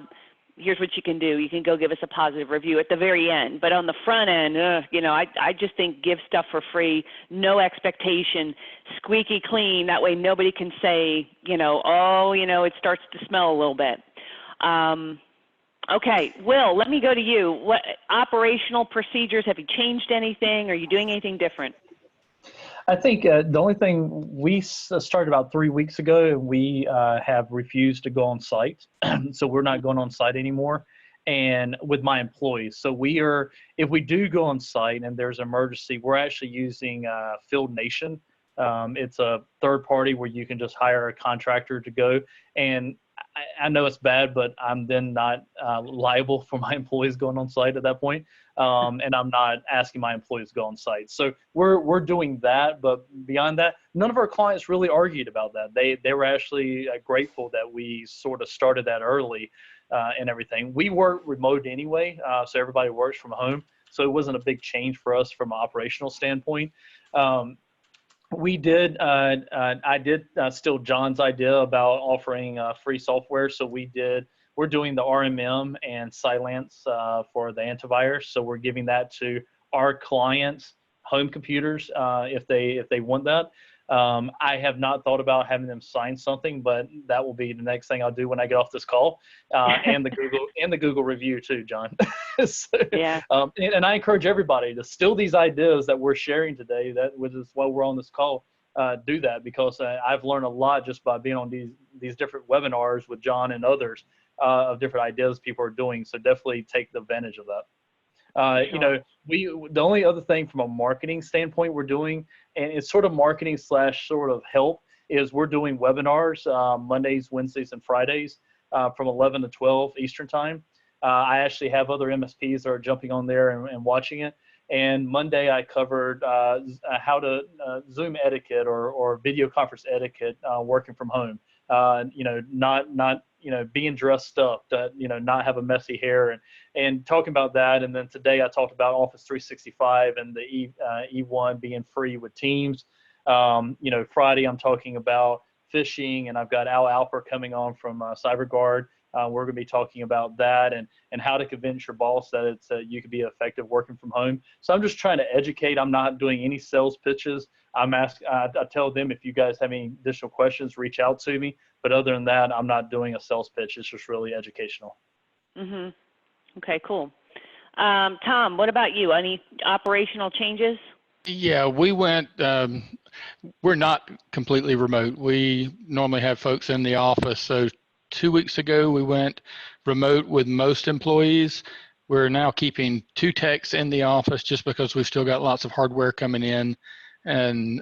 B: here's what you can do. You can go give us a positive review at the very end. But on the front end, you know, I just think give stuff for free, no expectation, squeaky clean. That way nobody can say, you know, oh, you know, it starts to smell a little bit. Okay, Will, let me go to you. What operational procedures, have you changed anything? Are you doing anything different?
G: I think the only thing we started about 3 weeks ago, and we have refused to go on site. So we're not going on site anymore, and with my employees. So if we do go on site and there's an emergency, we're actually using Field Nation. It's a third party where you can just hire a contractor to go. And I know it's bad, but I'm then not liable for my employees going on site at that point. And I'm not asking my employees to go on site. So we're doing that. But beyond that, none of our clients really argued about that. They were actually grateful that we sort of started that early and everything. We work remote anyway, so everybody works from home. So it wasn't a big change for us from an operational standpoint. I did steal John's idea about offering free software. So we're doing the RMM and Cylance for the antivirus. So we're giving that to our clients' home computers if they want that. I have not thought about having them sign something, but that will be the next thing I'll do when I get off this call, and the Google review too, John. So,
B: yeah.
G: And I encourage everybody to steal these ideas that we're sharing today. Which is why we're on this call. Do that, because I've learned a lot just by being on these different webinars with John and others of different ideas people are doing. So definitely take advantage of that. Sure. You know, the only other thing from a marketing standpoint we're doing, and it's sort of marketing / sort of help, is we're doing webinars Mondays, Wednesdays, and Fridays from 11 to 12 Eastern time. I actually have other MSPs that are jumping on there and watching it. And Monday I covered how to Zoom etiquette or video conference etiquette working from home. You know, not you know, being dressed up, you know, not have a messy hair, and talking about that. And then today I talked about Office 365 and the E1 being free with Teams. You know, Friday I'm talking about phishing, and I've got Al Alper coming on from CyberGuard. We're going to be talking about that and how to convince your boss that it's you could be effective working from home. So I'm just trying to educate. I'm not doing any sales pitches. I tell them, if you guys have any additional questions, reach out to me. But other than that, I'm not doing a sales pitch. It's just really educational.
B: Mm-hmm. Okay, cool. Tom, what about you? Any operational changes?
F: Yeah, we went, we're not completely remote. We normally have folks in the office. So 2 weeks ago, we went remote with most employees. We're now keeping 2 techs in the office just because we've still got lots of hardware coming in and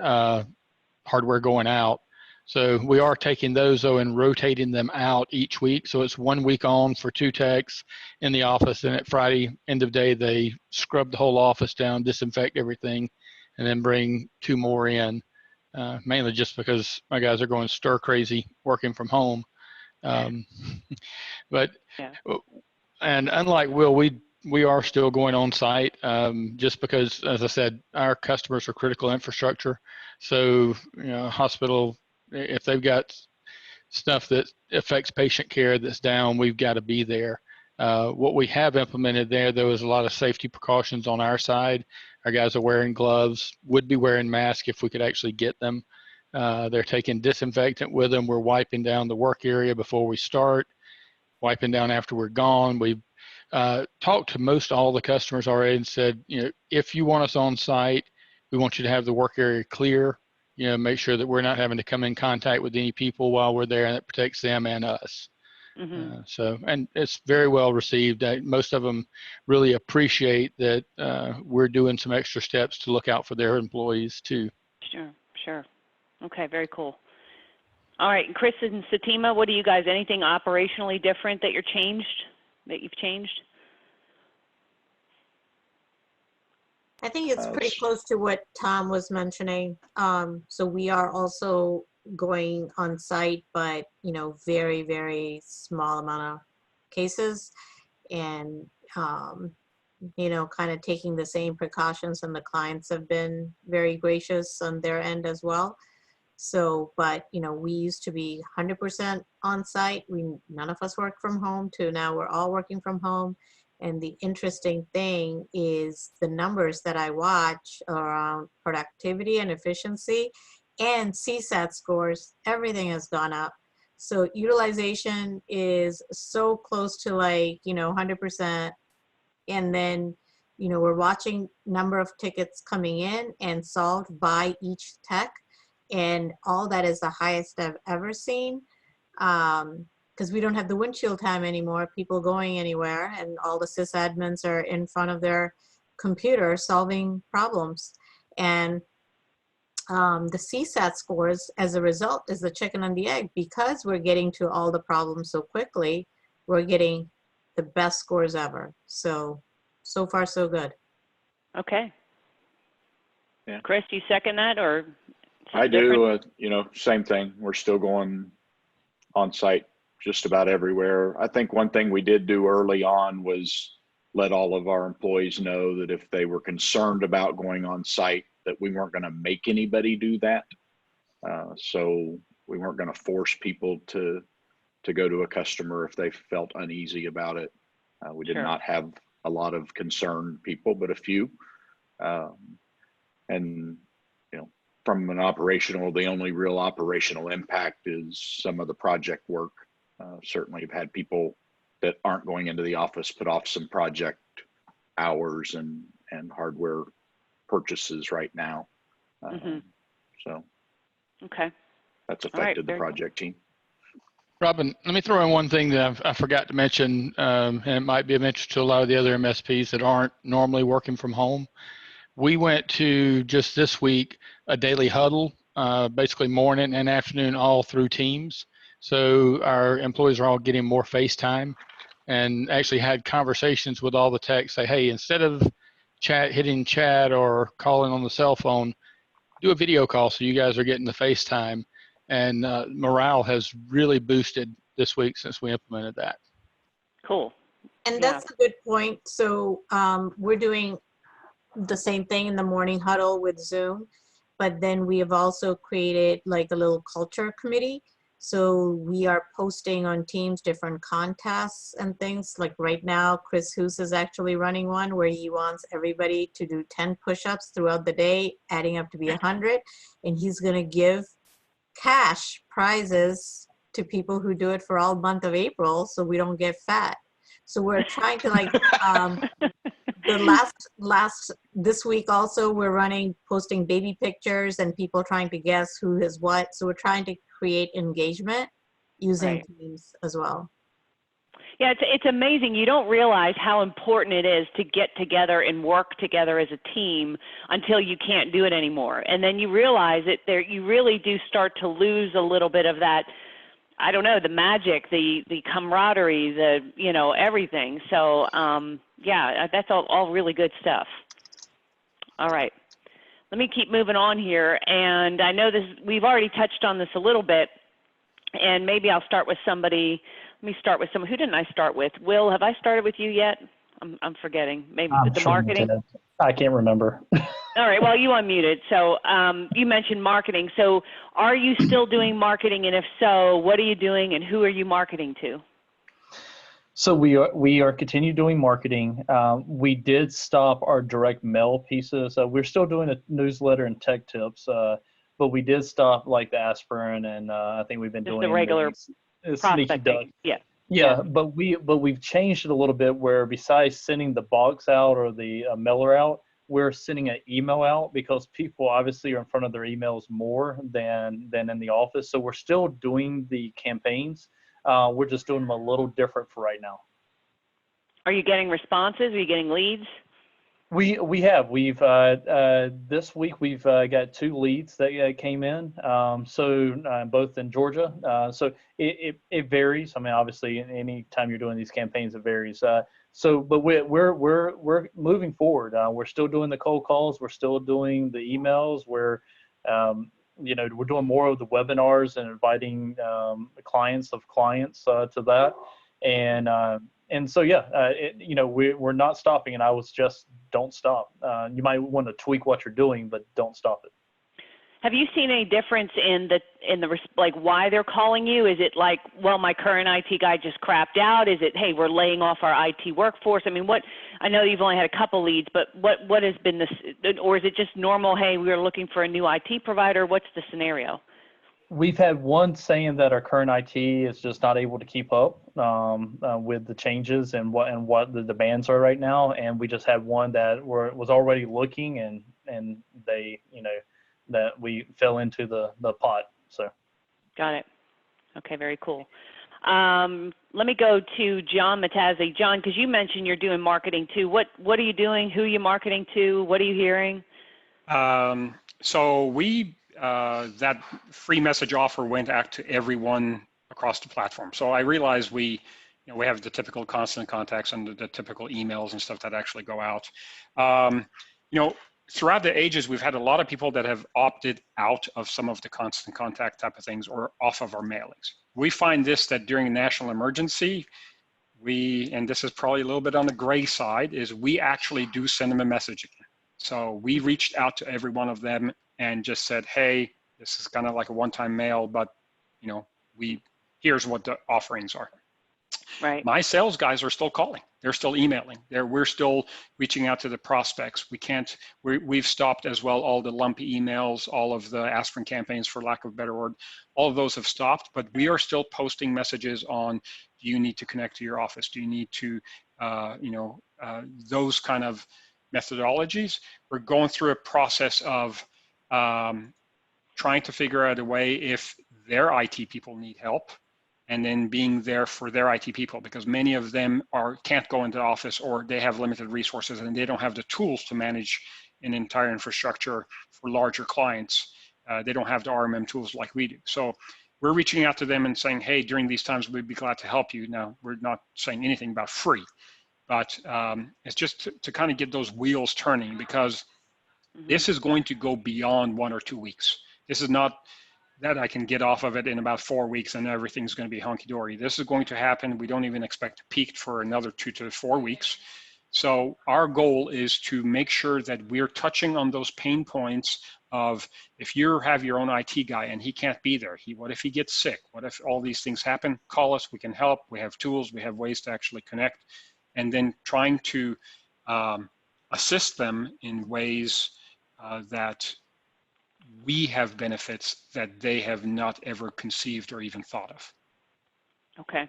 F: hardware going out. So we are taking those though and rotating them out each week. So it's 1 week on for 2 techs in the office, and at Friday end of day they scrub the whole office down, disinfect everything, and then bring 2 more in. Mainly just because my guys are going stir crazy working from home. But yeah. And unlike Will, we are still going on site just because, as I said, our customers are critical infrastructure. So, you know, hospital, if they've got stuff that affects patient care that's down, we've got to be there. What we have implemented there is a lot of safety precautions on our side. Our guys are wearing gloves, would be wearing masks if we could actually get them. They're taking disinfectant with them. We're wiping down the work area before we start, wiping down after we're gone. We've talked to most all the customers already and said, if you want us on site, we want you to have the work area clear. Make sure that we're not having to come in contact with any people while we're there, and that protects them and us. Mm-hmm. And it's very well received. Most of them really appreciate that we're doing some extra steps to look out for their employees too.
B: Sure. Okay, very cool. All right, Chris and Satima, what do you guys, anything operationally different that you've changed?
E: I think it's pretty close to what Tom was mentioning. So we are also going on site, but very, very small amount of cases, and kind of taking the same precautions, and the clients have been very gracious on their end as well. So, but we used to be 100% on site. None of us work from home, to now we're all working from home. And the interesting thing is the numbers that I watch around productivity and efficiency and CSAT scores, everything has gone up. So utilization is so close to 100%. And then, we're watching number of tickets coming in and solved by each tech. And all that is the highest I've ever seen. Because we don't have the windshield time anymore, people going anywhere, and all the sysadmins are in front of their computer solving problems. And the CSAT scores, as a result, is the chicken and the egg. Because we're getting to all the problems so quickly, we're getting the best scores ever. So far, so good.
B: Okay.
D: Yeah.
B: Chris, do you second that, or?
D: I do. Same thing. We're still going on site just about everywhere. I think one thing we did do early on was let all of our employees know that if they were concerned about going on site, that we weren't going to make anybody do that. So we weren't going to force people to go to a customer if they felt uneasy about it. We did not have a lot of concerned people, but a few. And from an operational, the only real operational impact is some of the project work. Certainly have had people that aren't going into the office put off some project hours and hardware purchases right now. So
B: okay,
D: that's affected the project team.
F: Robin, let me throw in one thing that I forgot to mention, and it might be of interest to a lot of the other MSPs that aren't normally working from home. We went to, just this week, a daily huddle, basically morning and afternoon, all through Teams. So our employees are all getting more face time, and actually had conversations with all the techs, say, hey, instead of hitting chat or calling on the cell phone, do a video call so you guys are getting the face time. And morale has really boosted this week since we implemented that.
B: Cool.
E: And that's a good point. So we're doing the same thing in the morning huddle with Zoom, but then we have also created like a little culture committee. So we are posting on Teams different contests and things. Like right now, Chris Hoos is actually running one where he wants everybody to do 10 push-ups throughout the day, adding up to be 100. And he's going to give cash prizes to people who do it for all month of April, so we don't get fat. So we're trying to this week also we're posting baby pictures and people trying to guess who is what. So we're trying to create engagement using Teams as well.
B: Yeah, it's amazing. You don't realize how important it is to get together and work together as a team until you can't do it anymore. And then you realize that you really do start to lose a little bit of that, I don't know, the magic, the camaraderie, everything. So, that's all really good stuff. All right. Let me keep moving on here. And I know we've already touched on this a little bit, and maybe I'll start with somebody. Let me start with someone. Who didn't I start with? Will, have I started with you yet? I'm forgetting. Maybe the marketing?
G: I can't remember.
B: All right. Well, you unmuted. So you mentioned marketing. So are you still doing marketing? And if so, what are you doing and who are you marketing to?
G: So we are continue doing marketing. We did stop our direct mail pieces. We're still doing a newsletter and tech tips, but we did stop like the aspirin, and I think we've been
B: Just
G: doing
B: the regular
G: sneaky duck.
B: prospecting. Yeah.
G: Yeah, but we've changed it a little bit where besides sending the box out or the mailer out, we're sending an email out because people obviously are in front of their emails more than in the office. So we're still doing the campaigns. We're just doing them a little different for right now.
B: Are you getting responses? Are you getting leads?
G: We've this week we've got 2 leads that came in. So both in Georgia. So it varies. I mean, obviously, any time you're doing these campaigns, it varies. But we're moving forward. We're still doing the cold calls. We're still doing the emails. We're we're doing more of the webinars and inviting clients of clients to that. And so, we're not stopping, and I was just don't stop. You might want to tweak what you're doing, but don't stop it.
B: Have you seen any difference in like why they're calling you? Is it like, well, my current IT guy just crapped out? Is it, hey, we're laying off our IT workforce? I mean, I know you've only had a couple leads, but what has been this, or is it just normal, hey, we're looking for a new IT provider? What's the scenario?
G: We've had one saying that our current IT is just not able to keep up with the changes and what the demands are right now. And we just had one that was already looking and they, that we fell into the pot. So.
B: Got it. Okay, very cool. Let me go to John Matazzi. John, because you mentioned you're doing marketing too. What are you doing? Who are you marketing to? What are you hearing?
C: So that free message offer went out to everyone across the platform. So I realized we have the typical constant contacts and the typical emails and stuff that actually go out. Throughout the ages, we've had a lot of people that have opted out of some of the constant contact type of things or off of our mailings. We find that during a national emergency, and this is probably a little bit on the gray side, is we actually do send them a message again. So we reached out to every one of them and just said, hey, this is kind of like a one-time mail, but here's what the offerings are.
B: Right.
C: My sales guys are still calling. They're still emailing. We're still reaching out to the prospects. We've stopped as well all the lumpy emails, all of the aspirin campaigns, for lack of a better word. All of those have stopped, but we are still posting messages on, do you need to connect to your office? Do you need to, those kind of methodologies. We're going through a process of trying to figure out a way if their IT people need help, and then being there for their IT people, because many of them can't go into the office, or they have limited resources and they don't have the tools to manage an entire infrastructure for larger clients. They don't have the RMM tools like we do. So we're reaching out to them and saying, hey, during these times, we'd be glad to help you. Now, we're not saying anything about free, but it's just to kind of get those wheels turning, because this is going to go beyond 1 or 2 weeks. This is not that I can get off of it in about 4 weeks and everything's going to be hunky-dory. This is going to happen. We don't even expect to peak for another 2 to 4 weeks. So our goal is to make sure that we're touching on those pain points of, if you have your own IT guy and he can't be there, what if he gets sick? What if all these things happen? Call us, we can help. We have tools, we have ways to actually connect, and then trying to assist them in ways that we have benefits that they have not ever conceived or even thought of.
B: Okay.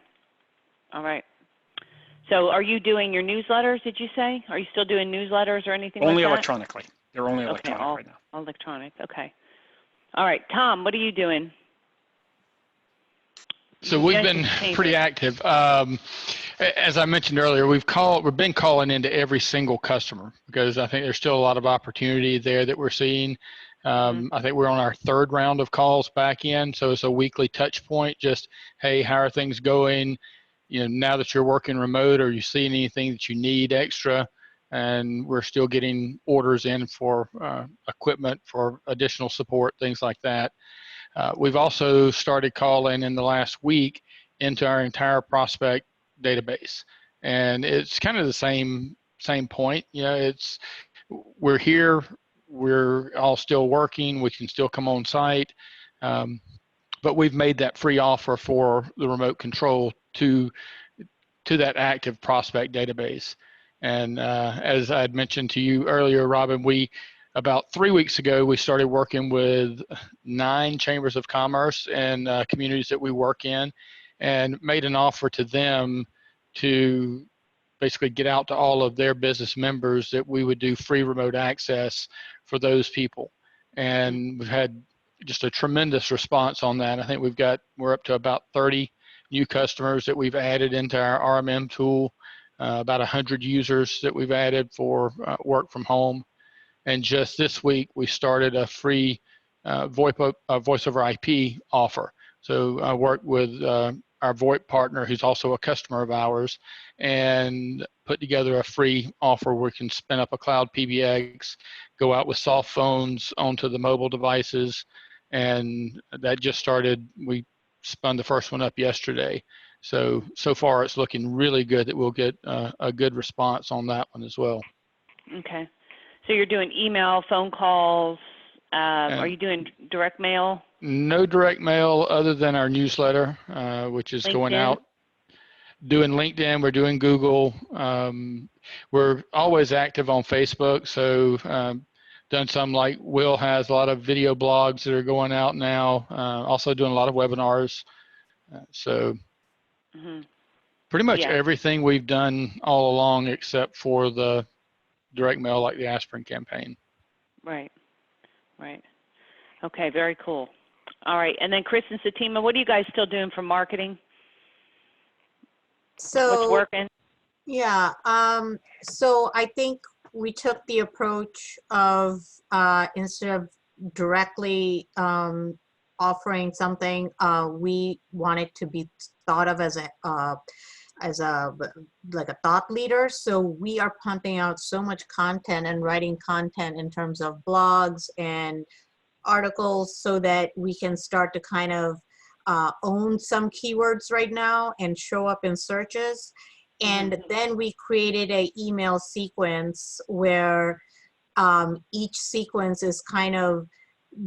B: All right. So are you doing your newsletters, did you say? Are you still doing newsletters or anything like that?
C: Only electronically. They're only electronic right now.
B: All electronic. Okay. All right. Tom, what are you doing?
F: So we've been pretty active. As I mentioned earlier, we've been calling into every single customer, because I think there's still a lot of opportunity there that we're seeing. I think we're on our 3rd round of calls back in, so it's a weekly touch point. Just, hey, how are things going? Now that you're working remote, are you seeing anything that you need extra? And we're still getting orders in for equipment, for additional support, things like that. We've also started calling in the last week into our entire prospect database, and it's kind of the same point. We're here, we're all still working, we can still come on site, but we've made that free offer for the remote control to to that active prospect database. And as I had mentioned to you earlier, Robin, about 3 weeks ago, we started working with 9 chambers of commerce and communities that we work in, and made an offer to them to basically get out to all of their business members that we would do free remote access for those people. And we've had just a tremendous response on that. I think we're up to about 30 new customers that we've added into our RMM tool, about 100 users that we've added for work from home. And just this week, we started a free voice over IP offer. So I worked with our VoIP partner, who's also a customer of ours, and put together a free offer where we can spin up a cloud PBX, go out with soft phones onto the mobile devices, and that just started. We spun the first one up yesterday. So far it's looking really good that we'll get a good response on that one as well.
B: Okay. So you're doing email, phone calls, are you doing direct mail?
F: No direct mail other than our newsletter, which is LinkedIn. Going out. Doing LinkedIn, we're doing Google. We're always active on Facebook. So done some, like Will has a lot of video blogs that are going out now. Also doing a lot of webinars. Pretty much everything we've done all along except for the direct mail, like the aspirin campaign.
B: Right. Okay, very cool. All right, and then Chris and Satima, what are you guys still doing for marketing?
E: So
B: what's working?
E: Yeah, so I think we took the approach of instead of directly offering something, we wanted to be thought of as a like a thought leader. So we are pumping out so much content and writing content in terms of blogs and articles so that we can start to kind of own some keywords right now and show up in searches. And then we created an email sequence where each sequence is kind of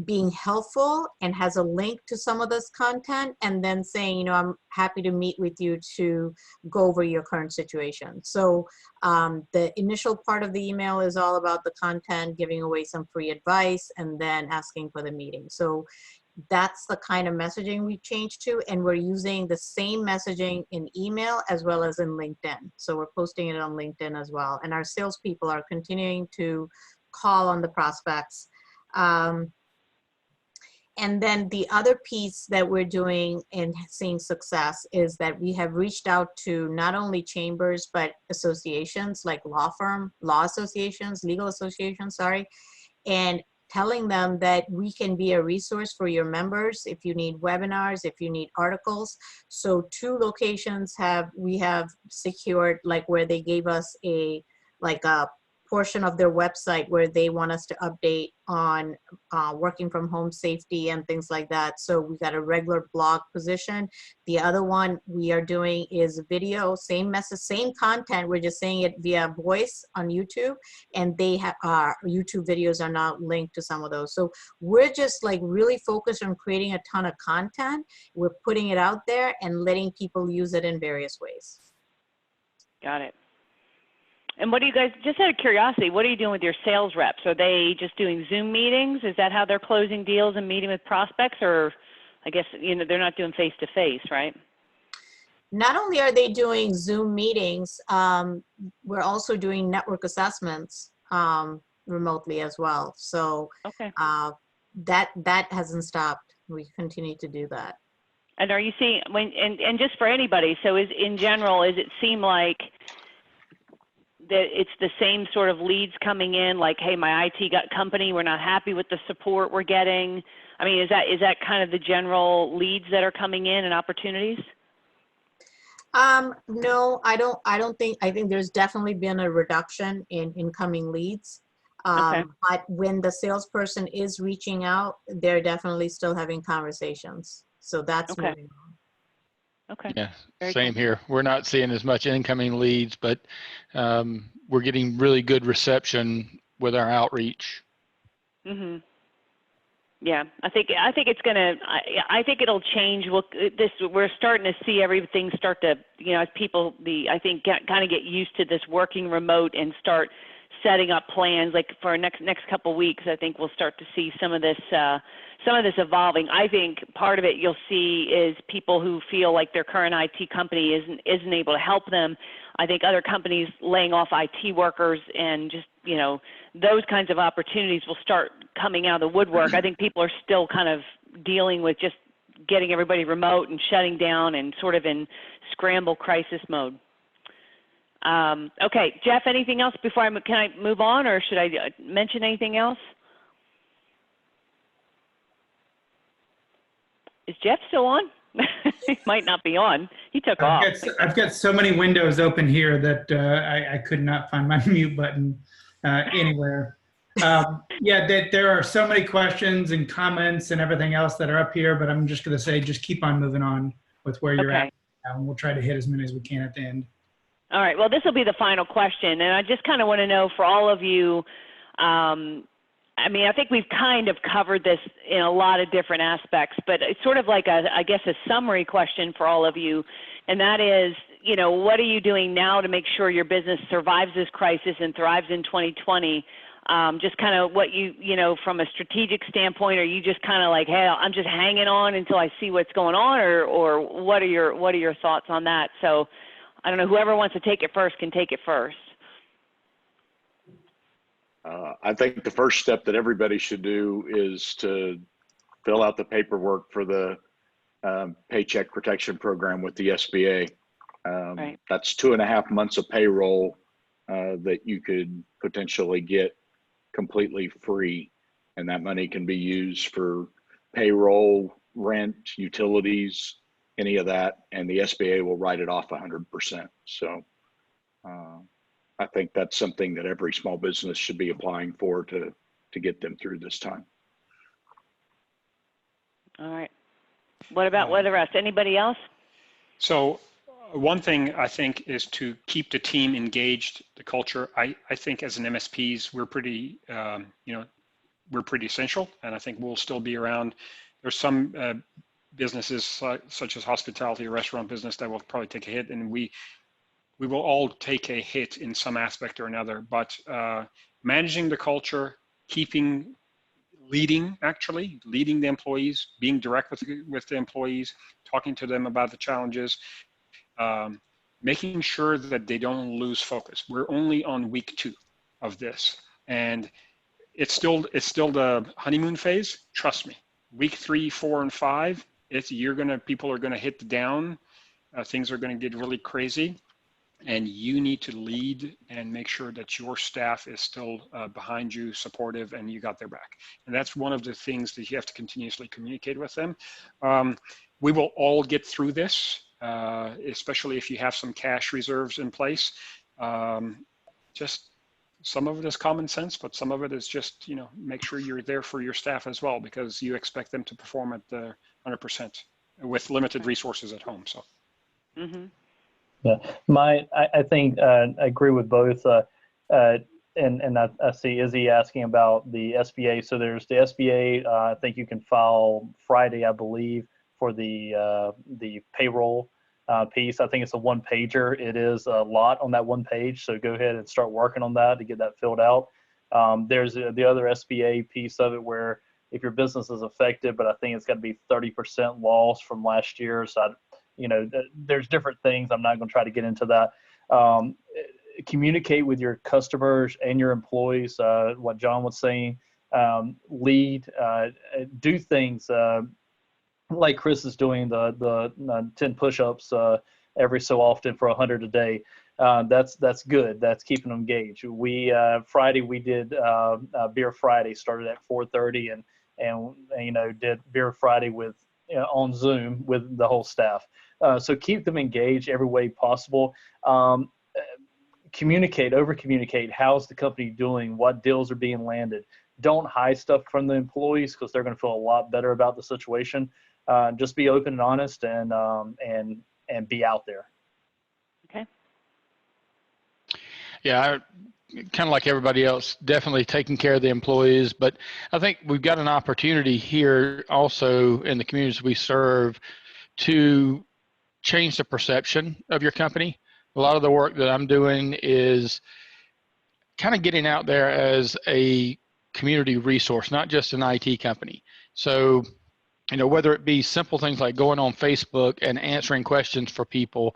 E: being helpful and has a link to some of this content, and then saying, you know, I'm happy to meet with you to go over your current situation. So the initial part of the email is all about the content, giving away some free advice, and then asking for the meeting. So that's the kind of messaging we changed to, and we're using the same messaging in email as well as in LinkedIn. So we're posting it on LinkedIn as well. And our salespeople are continuing to call on the prospects. And then the other piece that we're doing and seeing success is that we have reached out to not only chambers, but associations like law associations, legal associations, sorry, and telling them that we can be a resource for your members if you need webinars, if you need articles. So 2 locations we have secured, like where they gave us a portion of their website where they want us to update on working from home safety and things like that. So we got a regular blog position. The other one we are doing is video, same message, same content. We're just saying it via voice on YouTube, and they have YouTube videos are now linked to some of those. So we're just like really focused on creating a ton of content. We're putting it out there and letting people use it in various ways.
B: Got it. And what do you guys, just out of curiosity, what are you doing with your sales reps? Are they just doing Zoom meetings? Is that how they're closing deals and meeting with prospects? Or I guess, you know, they're not doing face-to-face, right?
E: Not only are they doing Zoom meetings, we're also doing network assessments remotely as well. So
B: okay.
E: That hasn't stopped. We continue to do that.
B: And are you seeing, and just for anybody, so in general, does it seem like that it's the same sort of leads coming in, like, hey, my IT company, we're not happy with the support we're getting? I mean, is that kind of the general leads that are coming in and opportunities?
E: No, I think there's definitely been a reduction in incoming leads.
B: Okay.
E: But when the salesperson is reaching out, they're definitely still having conversations. So that's
B: okay.
E: moving on.
B: Okay.
F: Yeah,
B: Very
F: same
B: cool.
F: here. We're not seeing as much incoming leads, but we're getting really good reception with our outreach.
B: Yeah, Yeah, I think it's gonna. I think it'll change. We're starting to see everything start to, as people I think kind of get used to this working remote and start setting up plans. Like for next couple of weeks, I think we'll start to see some of this evolving. I think part of it you'll see is people who feel like their current IT company isn't able to help them. I think other companies laying off IT workers and just, those kinds of opportunities will start coming out of the woodwork. I think people are still kind of dealing with just getting everybody remote and shutting down and sort of in scramble crisis mode. Okay, Jeff, anything else before can I move on, or should I mention anything else? Is Jeff still on? He might not be on. He took off.
A: I've got so many windows open here that I could not find my mute button anywhere. There are so many questions and comments and everything else that are up here, but I'm just going to say, just keep on moving on with where you're at. And we'll try to hit as many as we can at the end.
B: All right. Well, this will be the final question. And I just kind of want to know for all of you, I think we've kind of covered this in a lot of different aspects, but it's sort of like a summary question for all of you. And that is, what are you doing now to make sure your business survives this crisis and thrives in 2020? Just kind of what from a strategic standpoint, are you just kind of like, hey, I'm just hanging on until I see what's going on, or what are your thoughts on that? So I don't know, whoever wants to take it first can take it first.
D: I think the first step that everybody should do is to fill out the paperwork for the Paycheck Protection Program with the SBA.
B: Right.
D: That's 2.5 months of payroll that you could potentially get completely free. And that money can be used for payroll, rent, utilities, any of that. And the SBA will write it off 100%. So I think that's something that every small business should be applying for to get them through this time.
B: All right. What about the rest? Anybody else?
C: So one thing I think is to keep the team engaged, the culture. I think as an MSPs, we're pretty, we're pretty essential, and I think we'll still be around. There's some businesses such as hospitality or restaurant business that will probably take a hit, and we will all take a hit in some aspect or another, but managing the culture, leading the employees, being direct with the employees, talking to them about the challenges, making sure that they don't lose focus. We're only on week 2 of this, and it's still the honeymoon phase. Trust me, week 3, 4, and 5, people are gonna hit the down. Things are gonna get really crazy. And you need to lead and make sure that your staff is still behind you, supportive, and you got their back. And that's one of the things that you have to continuously communicate with them. We will all get through this, especially if you have some cash reserves in place. Just some of it is common sense, but some of it is just, make sure you're there for your staff as well, because you expect them to perform at 100% with limited resources at home. So.
B: Mm-hmm.
G: Yeah, I think I agree with both, and I see Izzy asking about the SBA. So there's the SBA. I think you can file Friday, I believe, for the payroll piece. I think it's a one-pager. It is a lot on that one page, so go ahead and start working on that to get that filled out. There's the other SBA piece of it where if your business is affected, but I think it's got to be 30% loss from last year. So there's different things. I'm not going to try to get into that. Communicate with your customers and your employees, what John was saying, lead, do things like Chris is doing, the 10 push-ups every so often for 100 a day. That's good. That's keeping them engaged. Friday we did Beer Friday, started at 4:30 and did Beer Friday with on Zoom with the whole staff. So keep them engaged every way possible. Over communicate. How's the company doing? What deals are being landed? Don't hide stuff from the employees because they're going to feel a lot better about the situation. Just be open and honest and be out there.
B: Okay.
F: Yeah, kind of like everybody else, definitely taking care of the employees. But I think we've got an opportunity here also in the communities we serve to change the perception of your company. A lot of the work that I'm doing is kind of getting out there as a community resource, not just an IT company. So, whether it be simple things like going on Facebook and answering questions for people,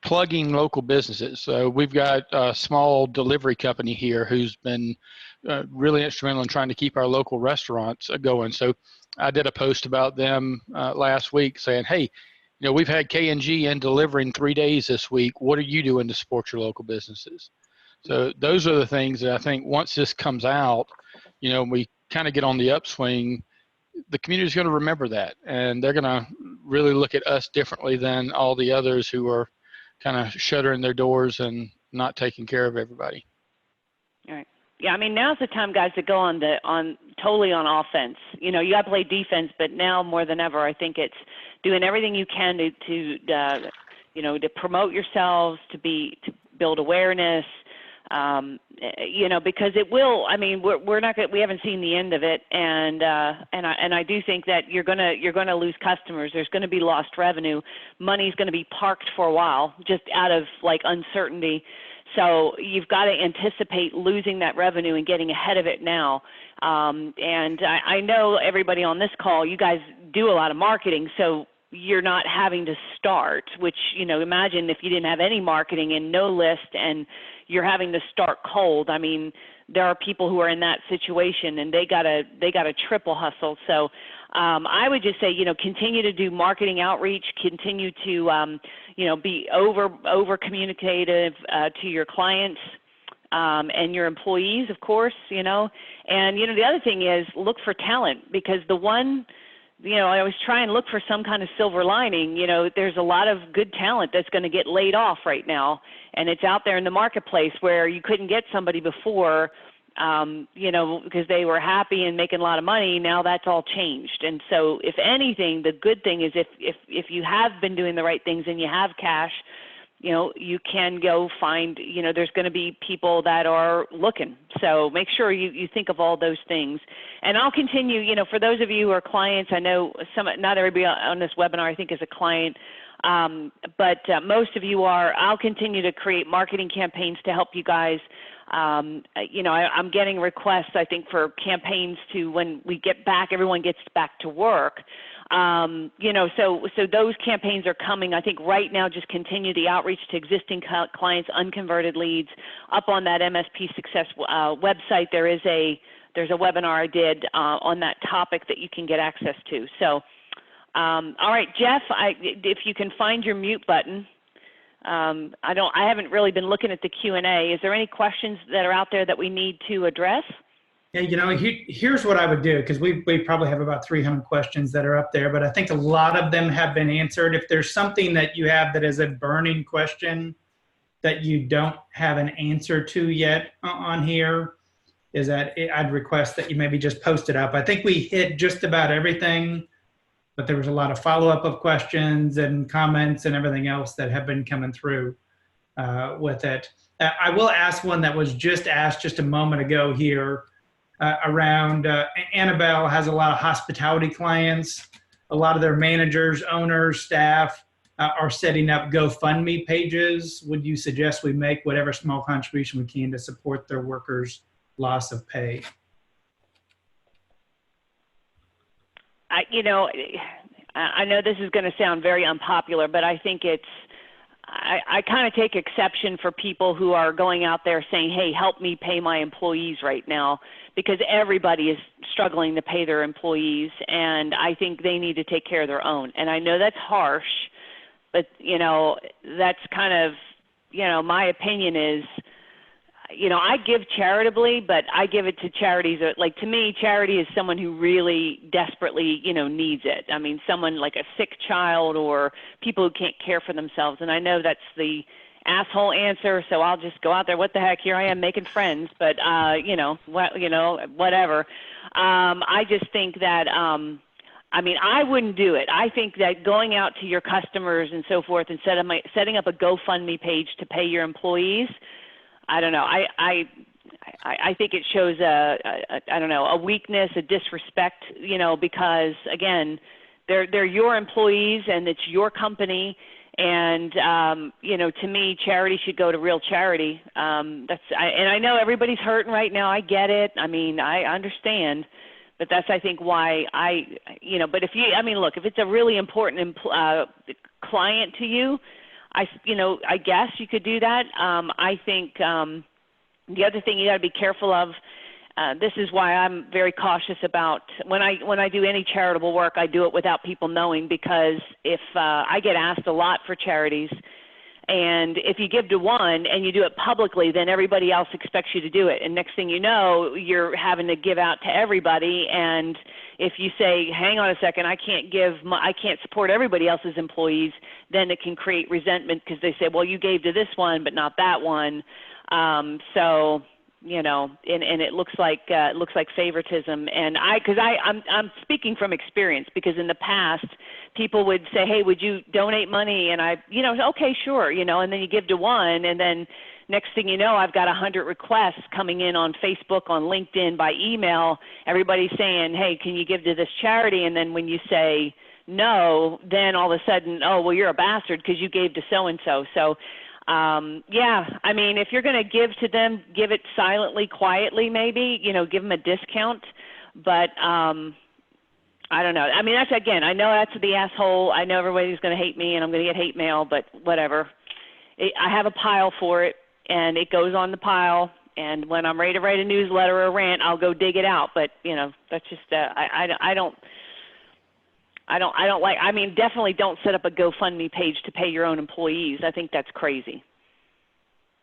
F: plugging local businesses. So we've got a small delivery company here who's been really instrumental in trying to keep our local restaurants going. So I did a post about them last week saying, hey, we've had K&G in delivering 3 days this week. What are you doing to support your local businesses? So those are the things that I think once this comes out, we kind of get on the upswing, the community is going to remember that, and they're going to really look at us differently than all the others who are kind of shuttering their doors and not taking care of everybody.
B: All right. Yeah, I mean, now's the time, guys, to go totally on offense. You got to play defense, but now more than ever, I think it's doing everything you can to promote yourselves, to build awareness. Because it will. I mean, we haven't seen the end of it, and I do think that you're gonna lose customers. There's going to be lost revenue. Money's going to be parked for a while, just out of uncertainty. So you've got to anticipate losing that revenue and getting ahead of it now. And I know everybody on this call, you guys do a lot of marketing, so you're not having to start, which, imagine if you didn't have any marketing and no list and you're having to start cold. I mean, there are people who are in that situation and they gotta triple hustle. So I would just say, continue to do marketing outreach, continue to, be over communicative to your clients and your employees, of course, and, the other thing is look for talent, because I always try and look for some kind of silver lining. There's a lot of good talent that's going to get laid off right now, and it's out there in the marketplace where you couldn't get somebody before, because they were happy and making a lot of money. Now that's all changed. And so if anything, the good thing is if you have been doing the right things and you have cash, you can go find, there's going to be people that are looking. So make sure you think of all those things. And I'll continue, for those of you who are clients, I know not everybody on this webinar I think is a client, but most of you are. I'll continue to create marketing campaigns to help you guys. I'm getting requests, I think, for campaigns to when we get back, everyone gets back to work. So those campaigns are coming. I think right now, just continue the outreach to existing clients, unconverted leads. Up on that MSP Success website, there's a webinar I did on that topic that you can get access to. So, all right, Jeff, if you can find your mute button. I haven't really been looking at the Q&A. Is there any questions that are out there that we need to address?
A: Yeah, here's what I would do, because we probably have about 300 questions that are up there, but I think a lot of them have been answered. If there's something that you have that is a burning question that you don't have an answer to yet on here, I'd request that you maybe just post it up. I think we hit just about everything, but there was a lot of follow-up of questions and comments and everything else that have been coming through with it. I will ask one that was just asked just a moment ago here. Around Annabelle has a lot of hospitality clients. A lot of their managers, owners, staff are setting up GoFundMe pages. Would you suggest we make whatever small contribution we can to support their workers' loss of pay?
B: I know this is going to sound very unpopular, but I think I kind of take exception for people who are going out there saying, hey, help me pay my employees right now, because everybody is struggling to pay their employees, and I think they need to take care of their own. And I know that's harsh, but, that's kind of, my opinion is, I give charitably, but I give it to charities that, to me, charity is someone who really desperately, needs it. I mean, someone like a sick child or people who can't care for themselves. And I know that's the asshole answer, so I'll just go out there. What the heck? Here I am making friends, but whatever. I just think that I wouldn't do it. I think that going out to your customers and so forth and setting up a GoFundMe page to pay your employees, I don't know. I think it shows I don't know, a weakness, a disrespect, you know, because again, they're your employees and it's your company. And, you know, to me, charity should go to real charity. And I know everybody's hurting right now. I get it. I mean, I understand. But that's, I think, why you know, but if you, I mean, look, if it's a really important client to you, you know, I guess you could do that. I think the other thing you got to be careful of, this is why I'm very cautious about when I do any charitable work, I do it without people knowing, because if I get asked a lot for charities, and if you give to one and you do it publicly, then everybody else expects you to do it. And next thing you know, you're having to give out to everybody. And if you say, hang on a second, I can't support everybody else's employees, then it can create resentment because they say, well, you gave to this one, but not that one. So, you know, and it looks like favoritism. And I'm speaking from experience, because in the past people would say, hey, would you donate money? And you know, okay, sure, you know, and then you give to one, and then next thing you know, I've got 100 requests coming in on Facebook, on LinkedIn, by email, everybody's saying, hey, can you give to this charity? And then when you say no, then all of a sudden, oh, well, you're a bastard because you gave to so-and-so. So, yeah, I mean, if you're going to give to them, give it silently, quietly, maybe, you know, give them a discount. But I don't know. I mean, that's, again, I know that's the asshole. I know everybody's going to hate me and I'm going to get hate mail, but whatever. I have a pile for it, and it goes on the pile. And when I'm ready to write a newsletter or a rant, I'll go dig it out. But, you know, that's just, I don't like, I mean, definitely don't set up a GoFundMe page to pay your own employees. I think that's crazy.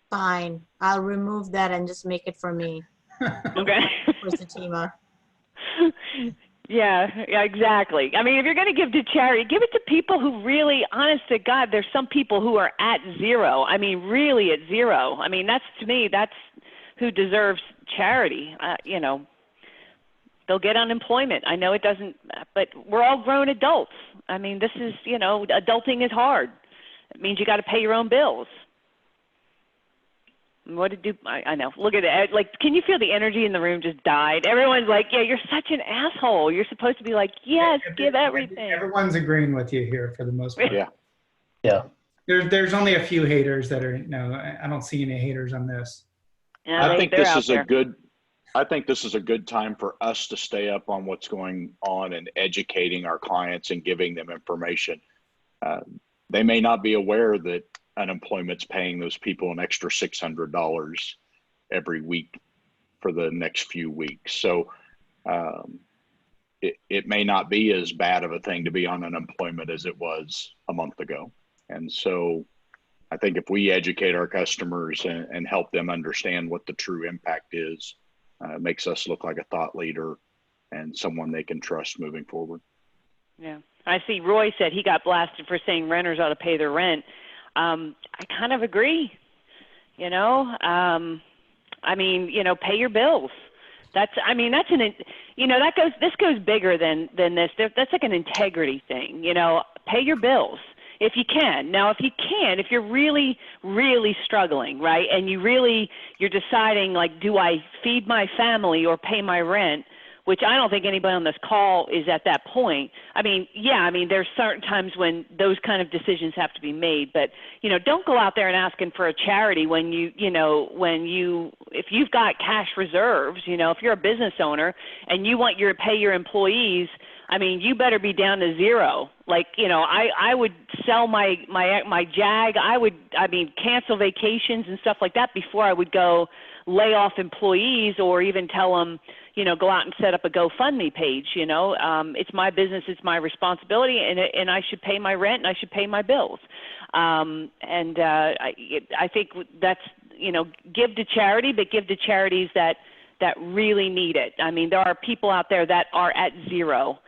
E: Fine. I'll remove that and just make it for me.
B: Okay.
E: For Satima.
B: Yeah, exactly. I mean, if you're going to give to charity, give it to people who really, honest to God, there's some people who are at zero. I mean, really at zero. I mean, that's, to me, that's who deserves charity. You know, they'll get unemployment. I know it doesn't, but we're all grown adults. I mean, this is, you know, adulting is hard. It means you got to pay your own bills. I know. Look at it. Like, can you feel the energy in the room just died? Everyone's like, yeah, you're such an asshole. You're supposed to be like, yes, give everything.
A: Everyone's agreeing with you here for the most part.
D: Yeah.
G: Yeah.
A: There's only a few haters that are, no, I don't see any haters on this.
B: Yeah,
D: I think this is a good time for us to stay up on what's going on and educating our clients and giving them information. They may not be aware that unemployment's paying those people an extra $600 every week for the next few weeks. So it may not be as bad of a thing to be on unemployment as it was a month ago. And so I think if we educate our customers and help them understand what the true impact is, it makes us look like a thought leader and someone they can trust moving forward.
B: Yeah. I see Roy said he got blasted for saying renters ought to pay their rent. I kind of agree, you know. I mean, you know, pay your bills. This goes bigger than this. That's like an integrity thing, you know. Pay your bills if you can. Now, if you're really, really struggling, right, and you're deciding, like, do I feed my family or pay my rent, which I don't think anybody on this call is at that point. I mean, yeah, I mean, there's certain times when those kind of decisions have to be made, but, you know, don't go out there and asking for a charity if you've got cash reserves, you know, if you're a business owner and you want to pay your employees, I mean, you better be down to zero. Like, you know, I would sell my Jag. Cancel vacations and stuff like that before I would go lay off employees or even tell them, you know, go out and set up a GoFundMe page. You know, it's my business, it's my responsibility, and I should pay my rent and I should pay my bills. I think that's, you know, give to charity, but give to charities that really need it. I mean, there are people out there that are at zero.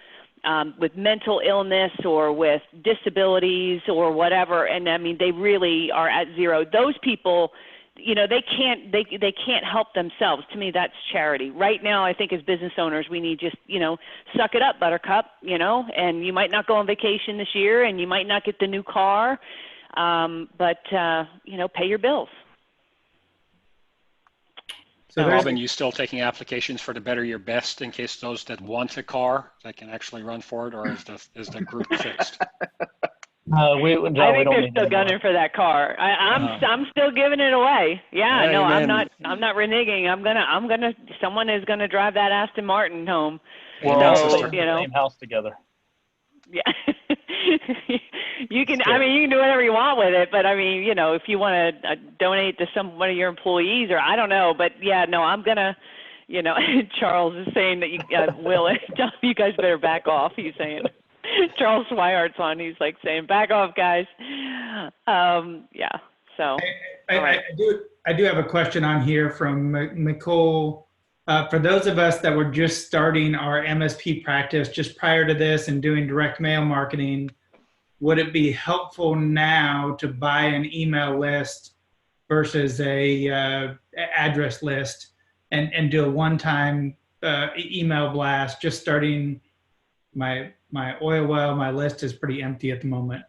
B: With mental illness or with disabilities or whatever, and I mean, they really are at zero. Those people, you know, they can't help themselves. To me, that's charity. Right now, I think as business owners, we need just, you know, suck it up, buttercup, you know, and you might not go on vacation this year and you might not get the new car, but, you know, pay your bills.
A: So
C: Robin, you still taking applications for the Better Your Best in case those that want a car that can actually run for it, or is the group fixed?
G: John,
B: I think
G: we don't
B: they're
G: need
B: still
G: that
B: gunning for that car. I'm still giving it away. Yeah,
C: Hey,
B: no, I'm
C: man.
B: not reneging. Someone is gonna drive that Aston Martin home.
G: We're
C: Amen,
G: all
C: sister.
G: in the same house together.
B: Yeah. You can, I mean, you can do whatever you want with it, but I mean, if you want to donate to one of your employees, or I don't know, but yeah, no, I'm gonna, Charles is saying that Will, you guys better back off. He's saying, Charles Swihart's on. He's like saying, back off, guys. Yeah. So.
A: I do have a question on here from Nicole. For those of us that were just starting our MSP practice just prior to this and doing direct mail marketing, would it be helpful now to buy an email list versus a address list and do a one-time email blast? Just starting my oil well, my list is pretty empty at the moment.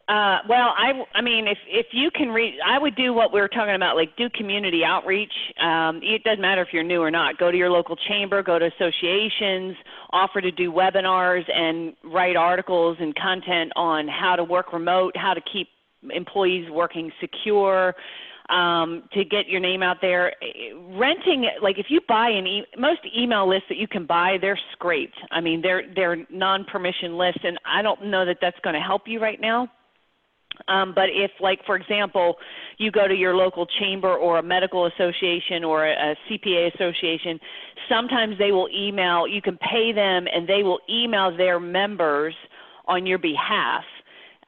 B: Well, I mean, if you can reach, I would do what we were talking about, like do community outreach. It doesn't matter if you're new or not. Go to your local chamber, go to associations, offer to do webinars and write articles and content on how to work remote, how to keep employees working secure, to get your name out there. Renting, like if you buy most email lists that you can buy, they're scraped. I mean, they're non-permission lists, and I don't know that that's going to help you right now. But if, like, for example, you go to your local chamber or a medical association or a CPA association, sometimes they will email, you can pay them and they will email their members on your behalf.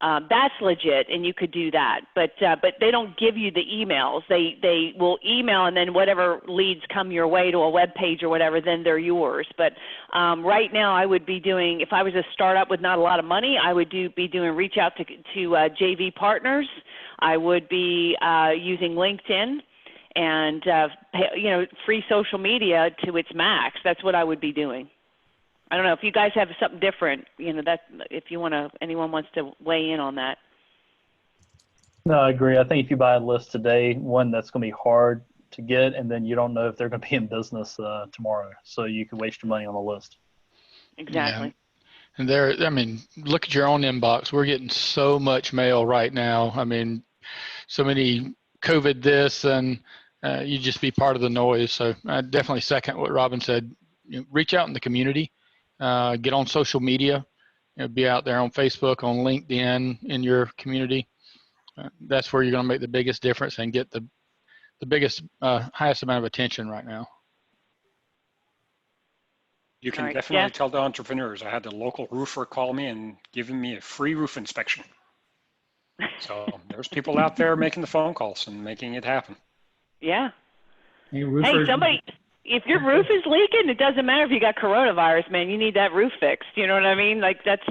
B: That's legit, and you could do that. But they don't give you the emails. They will email, and then whatever leads come your way to a web page or whatever, then they're yours. But right now, I would be doing, if I was a startup with not a lot of money, I would be doing reach out to JV partners. I would be using LinkedIn and free social media to its max. That's what I would be doing. I don't know if you guys have something different, that if you want to, anyone wants to weigh in on that.
G: No, I agree. I think if you buy a list today, one, that's going to be hard to get, and then you don't know if they're going to be in business tomorrow. So you can waste your money on the list.
B: Exactly.
F: Yeah. And look at your own inbox. We're getting so much mail right now. I mean, so many COVID this, and you just be part of the noise. So I definitely second what Robin said. Reach out in the community. Get on social media, be out there on Facebook, on LinkedIn, in your community. That's where you're going to make the biggest difference and get the biggest, highest amount of attention right now.
C: You can definitely tell the entrepreneurs. I had the local roofer call me and giving me a free roof inspection. So there's people out there making the phone calls and making it happen.
B: Yeah.
A: Hey,
B: somebody... If your roof is leaking, it doesn't matter if you got coronavirus, man. You need that roof fixed. You know what I mean? Like that's,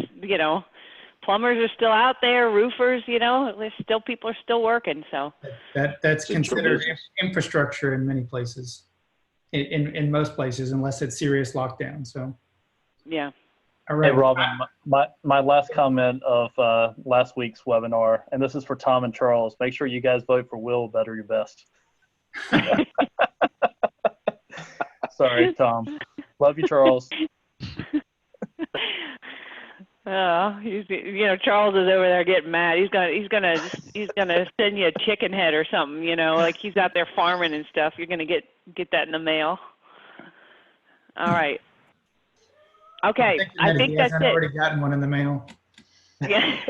B: plumbers are still out there, roofers, there's still, people are still working. So
A: that's considered infrastructure in many places, in most places, unless it's serious lockdown. So
B: yeah.
G: All right. Hey, Robin, my last comment of last week's webinar, and this is for Tom and Charles. Make sure you guys vote for Will Better Your Best. Sorry, Tom. Love you, Charles.
B: Charles is over there getting mad. He's gonna send you a chicken head or something. Like he's out there farming and stuff. You're gonna get that in the mail. All right. Okay, I think that's it.
A: I've already gotten one in the mail.
B: Yeah.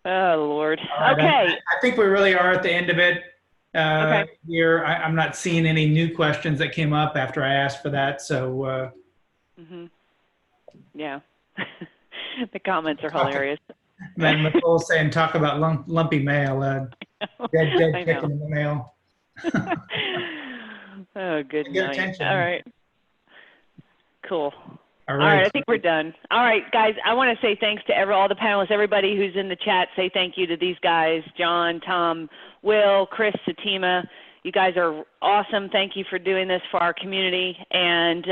B: Oh Lord.
A: Right,
B: okay.
A: I think we really are at the end of it.
B: Okay.
A: Here, I'm not seeing any new questions that came up after I asked for that. So.
B: Yeah. The comments are hilarious.
A: Man, Nicole's saying talk about lumpy mail. Dead chicken in the mail.
B: Oh, good night.
A: Attention.
B: All right. Cool.
A: All
B: right, I think we're done. All right, guys, I want to say thanks to all the panelists, everybody who's in the chat. Say thank you to these guys, John, Tom, Will, Chris, Satima. You guys are awesome. Thank you for doing this for our community. And,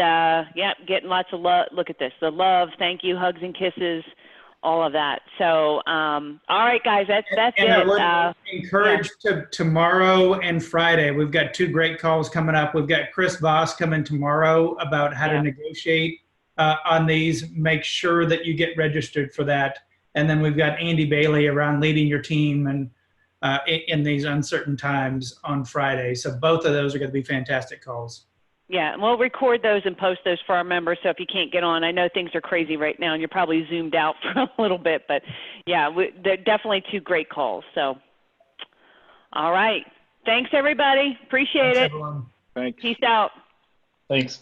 B: getting lots of love. Look at this, the love. Thank you, hugs and kisses. all of that. So, all right, guys, that's
A: and
B: it.
A: I would encourage to tomorrow and Friday. We've got 2 great calls coming up. We've got Chris Voss coming tomorrow about how to negotiate on these. Make sure that you get registered for that. And then we've got Andy Bailey around leading your team and in these uncertain times on Friday. So both of those are going to be fantastic calls.
B: Yeah, and we'll record those and post those for our members. So if you can't get on, I know things are crazy right now and you're probably zoomed out for a little bit, but yeah, they're definitely 2 great calls. So, all right. Thanks, everybody. Appreciate it.
D: Thanks.
B: Peace out.
G: Thanks.